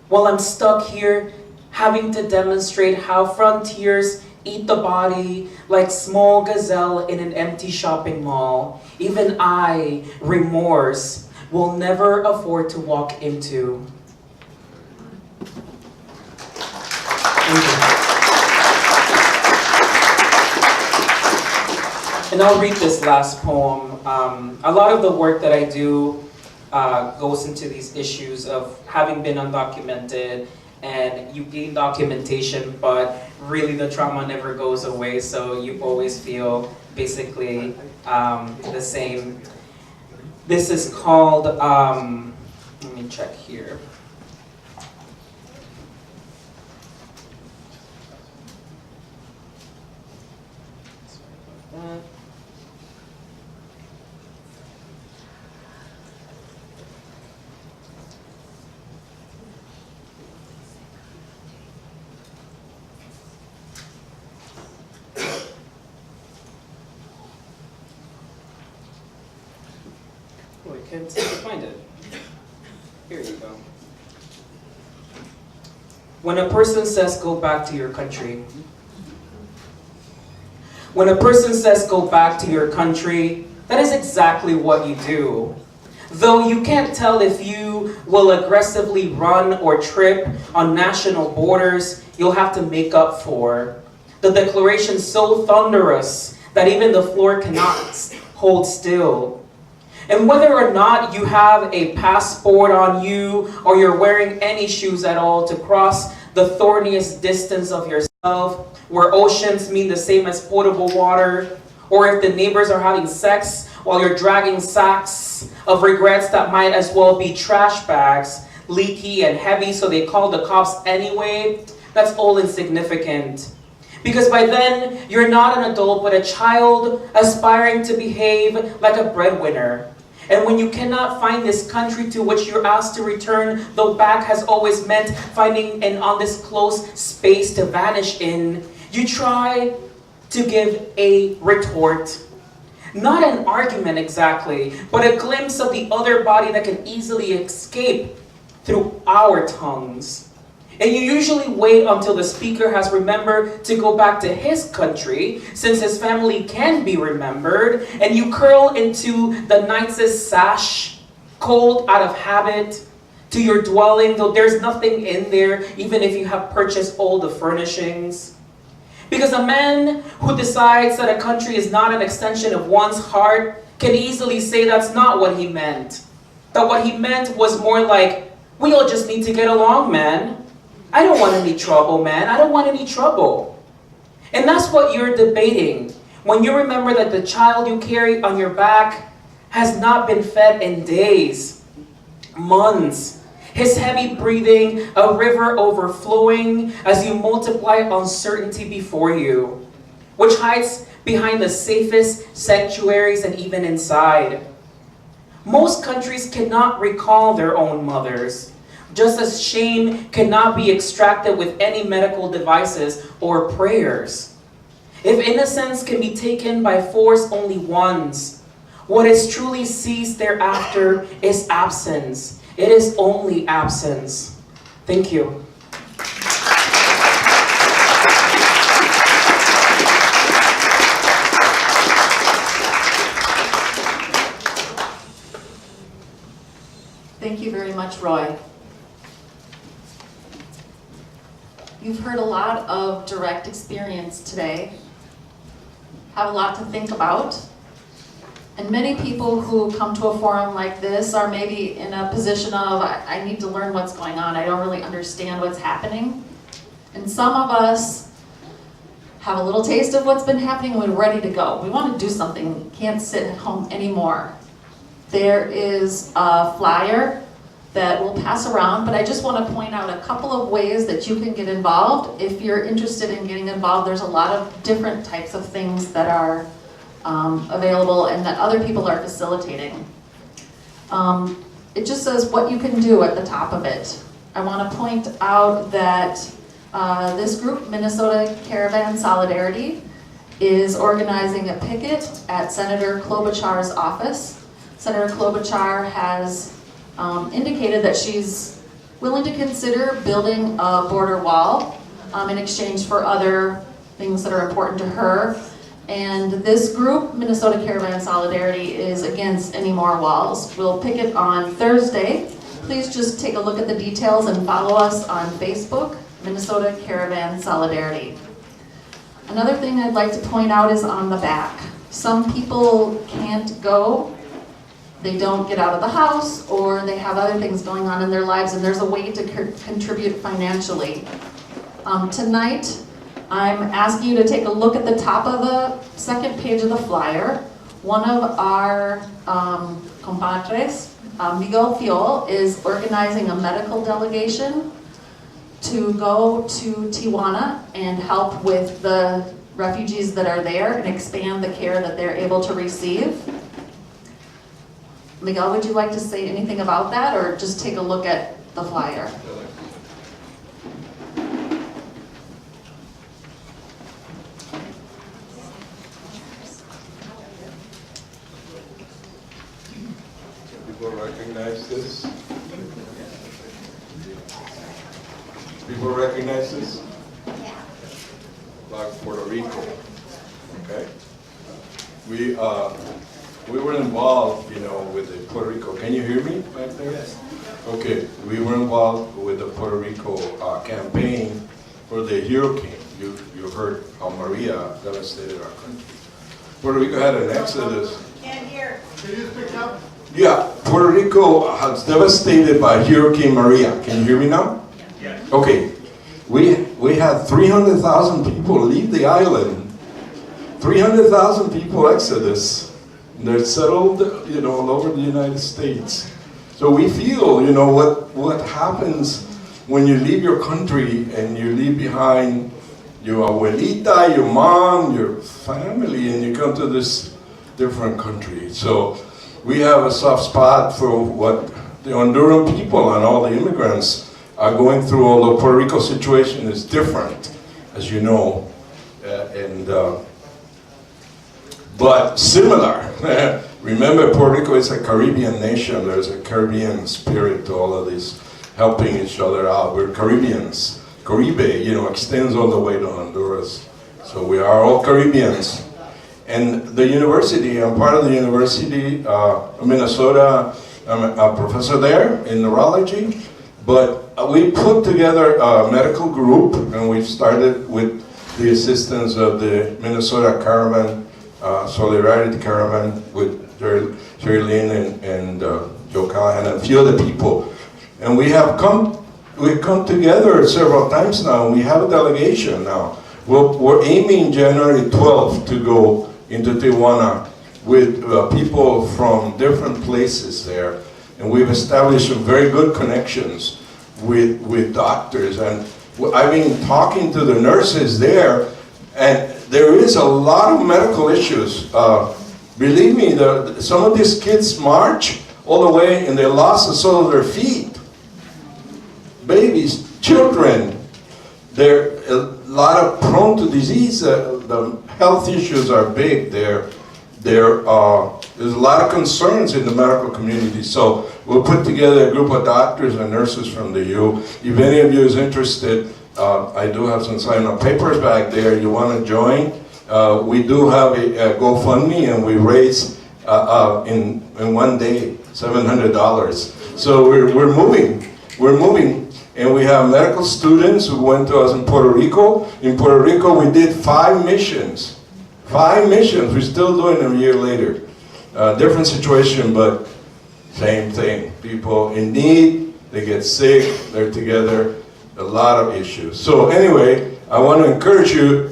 While I'm stuck here having to demonstrate how frontiers eat the body like small gazelle in an empty shopping mall, even I, remorse, will never afford to walk into. Thank you. And I'll read this last poem. A lot of the work that I do goes into these issues of having been undocumented, and you gain documentation, but really the trauma never goes away, so you always feel basically the same. This is called, let me check here. Oh, I can't seem to find it. Here you go. When a person says, go back to your country. When a person says, go back to your country, that is exactly what you do. Though you can't tell if you will aggressively run or trip on national borders, you'll have to make up for. The declaration so thunderous that even the floor cannot hold still. And whether or not you have a passport on you or you're wearing any shoes at all to cross the thorniest distance of yourself, where oceans mean the same as potable water, or if the neighbors are having sex while you're dragging sacks of regrets that might as well be trash bags, leaky and heavy, so they call the cops anyway, that's all insignificant. Because by then, you're not an adult, but a child aspiring to behave like a breadwinner. And when you cannot find this country to which you're asked to return, though back has always meant finding an undisclosed space to vanish in, you try to give a retort. Not an argument exactly, but a glimpse of the other body that can easily escape through our tongues. And you usually wait until the speaker has remembered to go back to his country, since his family can be remembered, and you curl into the nicest sash, cold out of habit, to your dwelling, though there's nothing in there, even if you have purchased all the furnishings. Because a man who decides that a country is not an extension of one's heart can easily say that's not what he meant. That what he meant was more like, we all just need to get along, man. I don't want any trouble, man. I don't want any trouble. And that's what you're debating when you remember that the child you carry on your back has not been fed in days, months. His heavy breathing, a river overflowing as you multiply uncertainty before you, which hides behind the safest sanctuaries and even inside. Most countries cannot recall their own mothers, just as shame cannot be extracted with any medical devices or prayers. If innocence can be taken by force only once, what is truly seized thereafter is absence. It is only absence. Thank you. Thank you very much, Roy. You've heard a lot of direct experience today, have a lot to think about, and many people who come to a forum like this are maybe in a position of, I need to learn what's going on, I don't really understand what's happening. And some of us have a little taste of what's been happening and we're ready to go. We want to do something, can't sit at home anymore. There is a flyer that we'll pass around, but I just want to point out a couple of ways that you can get involved. If you're interested in getting involved, there's a lot of different types of things that are available and that other people are facilitating. It just says what you can do at the top of it. I want to point out that this group, Minnesota Caravan Solidarity, is organizing a picket at Senator Klobuchar's office. Senator Klobuchar has indicated that she's willing to consider building a border wall in exchange for other things that are important to her. And this group, Minnesota Caravan Solidarity, is against any more walls. We'll picket on Thursday. Please just take a look at the details and follow us on Facebook, Minnesota Caravan Solidarity. Another thing I'd like to point out is on the back. Some people can't go, they don't get out of the house, or they have other things going on in their lives, and there's a way to contribute financially. Tonight, I'm asking you to take a look at the top of the second page of the flyer. One of our compadres, Miguel Fiol, is organizing a medical delegation to go to Tijuana and help with the refugees that are there and expand the care that they're able to receive. Miguel, would you like to say anything about that, or just take a look at the flyer? People recognize this? People recognize this? Like Puerto Rico, okay? We were involved, you know, with the Puerto Rico. Can you hear me back there? Yes. Okay, we were involved with the Puerto Rico campaign for the hurricane. You heard how Maria devastated our country. Puerto Rico had an exodus. Can't hear. Can you speak up? Yeah, Puerto Rico was devastated by Hurricane Maria. Can you hear me now? Yeah. Okay, we had 300,000 people leave the island. 300,000 people exodus. They're settled, you know, all over the United States. So we feel, you know, what happens when you leave your country and you leave behind your abuelita, your mom, your family, and you come to this different country. So we have a soft spot for what the Honduran people and all the immigrants are going through, although Puerto Rico's situation is different, as you know, but similar. Remember, Puerto Rico is a Caribbean nation. There's a Caribbean spirit to all of this, helping each other out. We're Caribbeans. Caribe, you know, extends all the way to Honduras. So we are all Caribbeans. And the university, I'm part of the University of Minnesota. I'm a professor there in neurology. But we put together a medical group, and we started with the assistance of the Minnesota Caravan, Solidarity Caravan, with Sherry Lynn and Joe Callahan and a few other people. And we've come together several times now, and we have a delegation now. We're aiming January 12th to go into Tijuana with people from different places there. And we've established some very good connections with doctors. And I've been talking to the nurses there, and there is a lot of medical issues. Believe me, some of these kids march all the way and they lost the sole of their feet. Babies, children, they're a lot of prone to disease. The health issues are big. There's a lot of concerns in the medical community. So we'll put together a group of doctors and nurses from the U. If any of you is interested, I do have some sign-up papers back there. You want to join? We do have a GoFundMe, and we raise in one day $700. So we're moving. And we have medical students who went to us in Puerto Rico. In Puerto Rico, we did 5 missions. 5 missions. We're still doing them a year later. Different situation, but same thing. People in need, they get sick, they're together. A lot of issues. So anyway, I want to encourage you,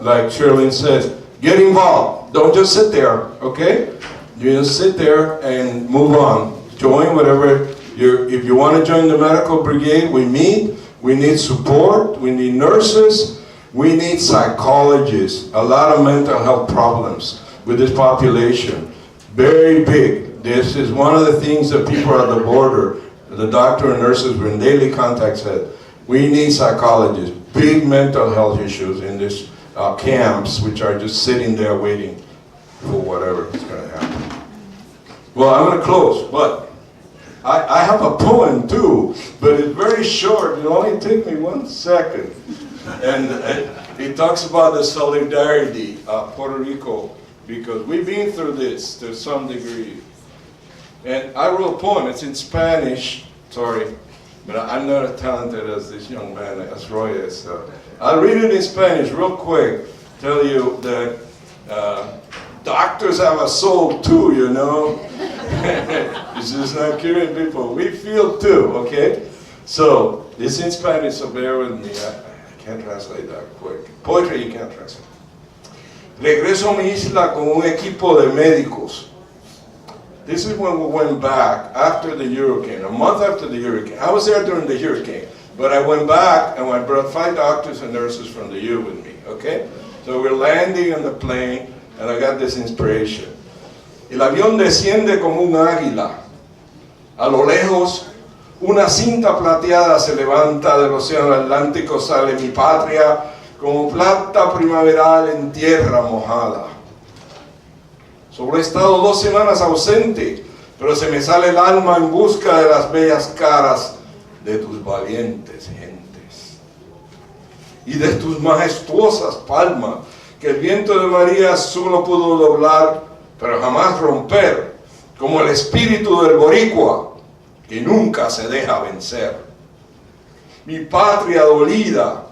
like Sherilyn said, get involved. Don't just sit there, okay? You just sit there and move on. Join whatever If you want to join the medical brigade, we meet. We need support. We need nurses. We need psychologists. A lot of mental health problems with this population. Very big. This is one of the things that people at the border, the doctor and nurses were in daily contact said. We need psychologists. Big mental health issues in these camps, which are just sitting there waiting for whatever is going to happen. Well, I'm going to close, but I have a poem too, but it's very short. It'll only take me 1 second. And it talks about the solidarity of Puerto Rico, because we've been through this to some degree. And I wrote a poem. It's in Spanish. Sorry, but I'm not as talented as this young man, as Roy is. So I'll read it in Spanish real quick. Tell you that doctors have a soul too, you know. It's just not curing people. We feel too, okay? So it's in Spanish, so bear with me. I can't translate that quick. Poetry you can't translate. Regreso a mi isla con un equipo de médicos. This is when we went back after the hurricane, a month after the hurricane. I was there during the hurricane, but I went back and I brought 5 doctors and nurses from the U with me, okay? So we're landing on the plane and I got this inspiration. El avión desciende como un águila. A lo lejos, una cinta plateada se levanta del océano Atlántico, sale mi patria como plata primaveral en tierra mojada. Solo he estado 2 semanas ausente, pero se me sale el alma en busca de las bellas caras de tus valientes gentes y de tus majestuosas palmas, que el viento de María solo pudo doblar, pero jamás romper, como el espíritu del boricua, que nunca se deja vencer. Mi patria dolida,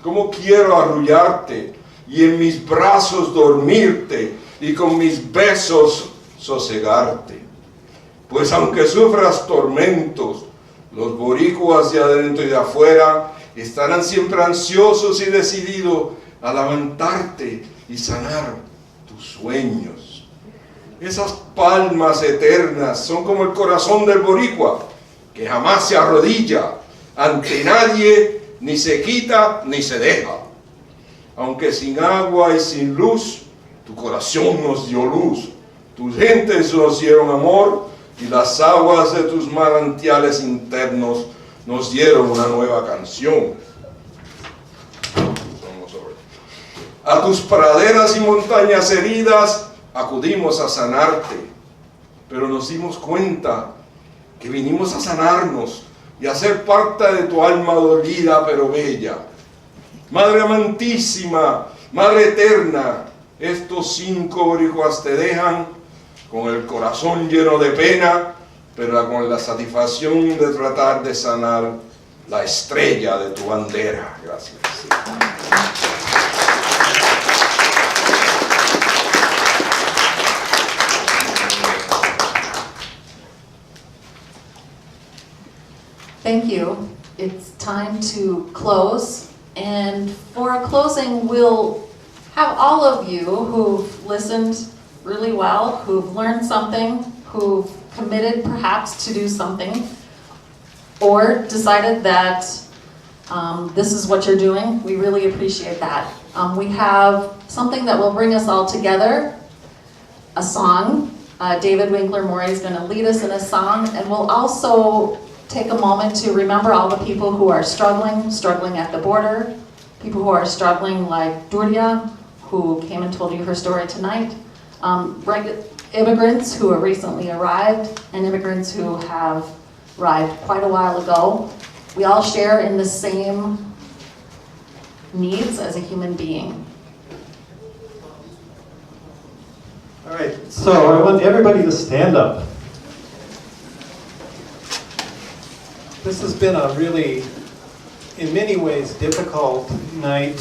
cómo quiero arrullarte y en mis brazos dormirte y con mis besos sosegarte. Pues aunque sufras tormentos, los boricuas de adentro y de afuera estarán siempre ansiosos y decididos a levantarte y sanar tus sueños. Esas palmas eternas son como el corazón del boricua, que jamás se arrodilla ante nadie, ni se quita ni se deja. Aunque sin agua y sin luz, tu corazón nos dio luz, tus gentes nos dieron amor y las aguas de tus manantiales internos nos dieron una nueva canción. A tus praderas y montañas heridas acudimos a sanarte, pero nos dimos cuenta que vinimos a sanarnos y a ser parte de tu alma dolida pero bella. Madre amantísima, Madre eterna, estos 5 boricuas te dejan con el corazón lleno de pena, pero con la satisfacción de tratar de sanar la estrella de tu bandera. Gracias. Thank you. It's time to close. And for our closing, we'll have all of you who've listened really well, who've learned something, who've committed perhaps to do something, or decided that this is what you're doing. We really appreciate that. We have something that will bring us all together, a song. David Winkler-Morey is going to lead us in a song, and we'll also take a moment to remember all the people who are struggling at the border, people who are struggling like Duria, who came and told you her story tonight, immigrants who have recently arrived, and immigrants who have arrived quite a while ago. We all share in the same needs as a human being. All right, so I want everybody to stand up. This has been a really, in many ways, difficult night,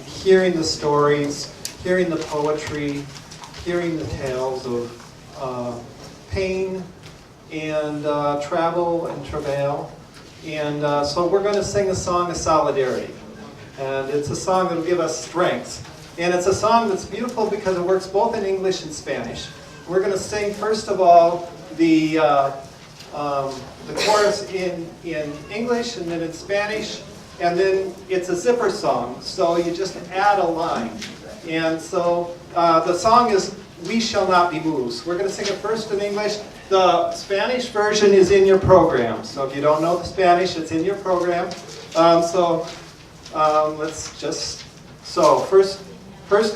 hearing the stories, hearing the poetry, hearing the tales of pain and travel and travail. And so we're going to sing a song of solidarity. And it's a song that will give us strength. And it's a song that's beautiful because it works both in English and Spanish. We're going to sing, first of all, the the chorus in English and then in Spanish, and then it's a zipper song, so you just add a line. And so the song is "We Shall Not Be Moved." So we're going to sing it first in English. The Spanish version is in your program, so if you don't know the Spanish, it's in your program. Let's just, so first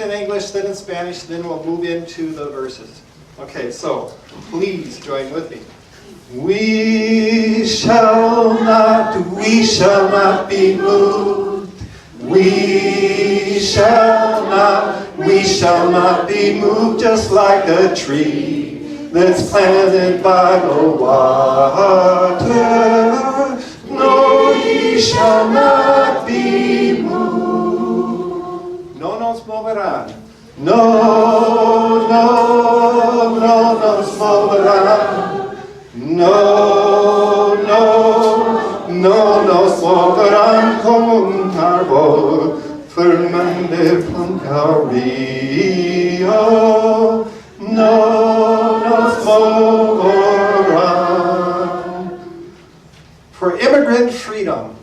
in English, then in Spanish, then we'll move into the verses. Okay, so please join with me. We shall not be moved. We shall not be moved, just like a tree that's planted by the water. No, we shall not be moved. No nos moverán. No nos moverán. No nos moverán como un árbol firmemente plantado río. No nos moverán. For immigrant freedom,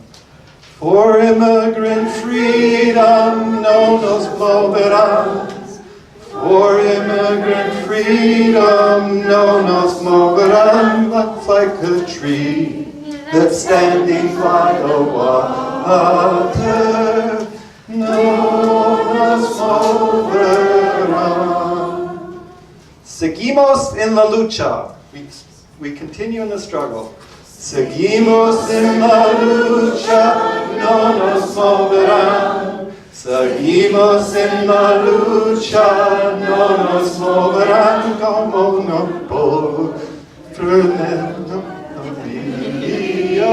no nos moverán. For immigrant freedom, no nos moverán, like a tree that's standing by the water. No nos moverán. Seguimos en la lucha. We continue in the struggle. Seguimos en la lucha, no nos moverán. Seguimos en la lucha, no nos moverán como un árbol tremendo río.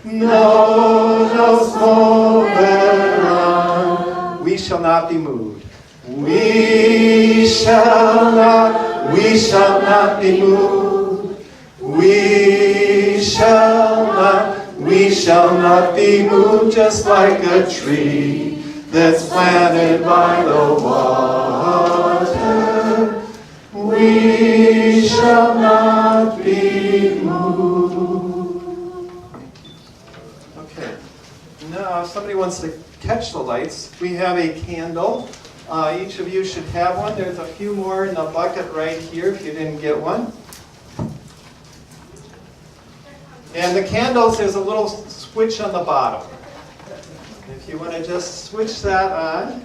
No nos moverán. We shall not be moved. We shall not be moved. We shall not be moved, just like a tree that's planted by the water. We shall not be moved. Okay. Now, if somebody wants to catch the lights, we have a candle. Each of you should have one. There's a few more in the bucket right here if you didn't get one. And the candles, there's a little switch on the bottom. If you want to just switch that on.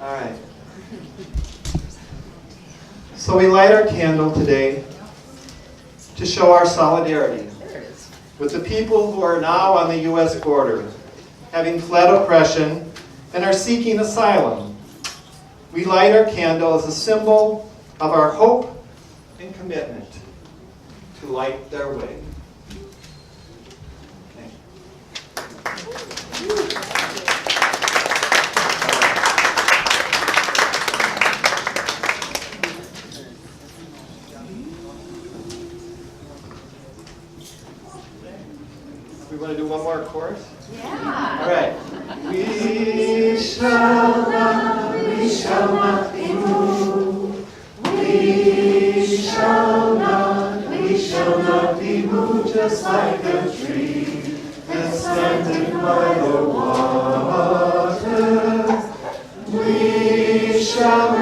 All right. So we light our candle today to show our solidarity with the people who are now on the U.S. border, having fled oppression and are seeking asylum. We light our candle as a symbol of our hope and commitment to light their way. Okay. We want to do one more chorus? Yeah. All right. We shall not be moved. We shall not be moved, just like a tree that's planted by the water. We shall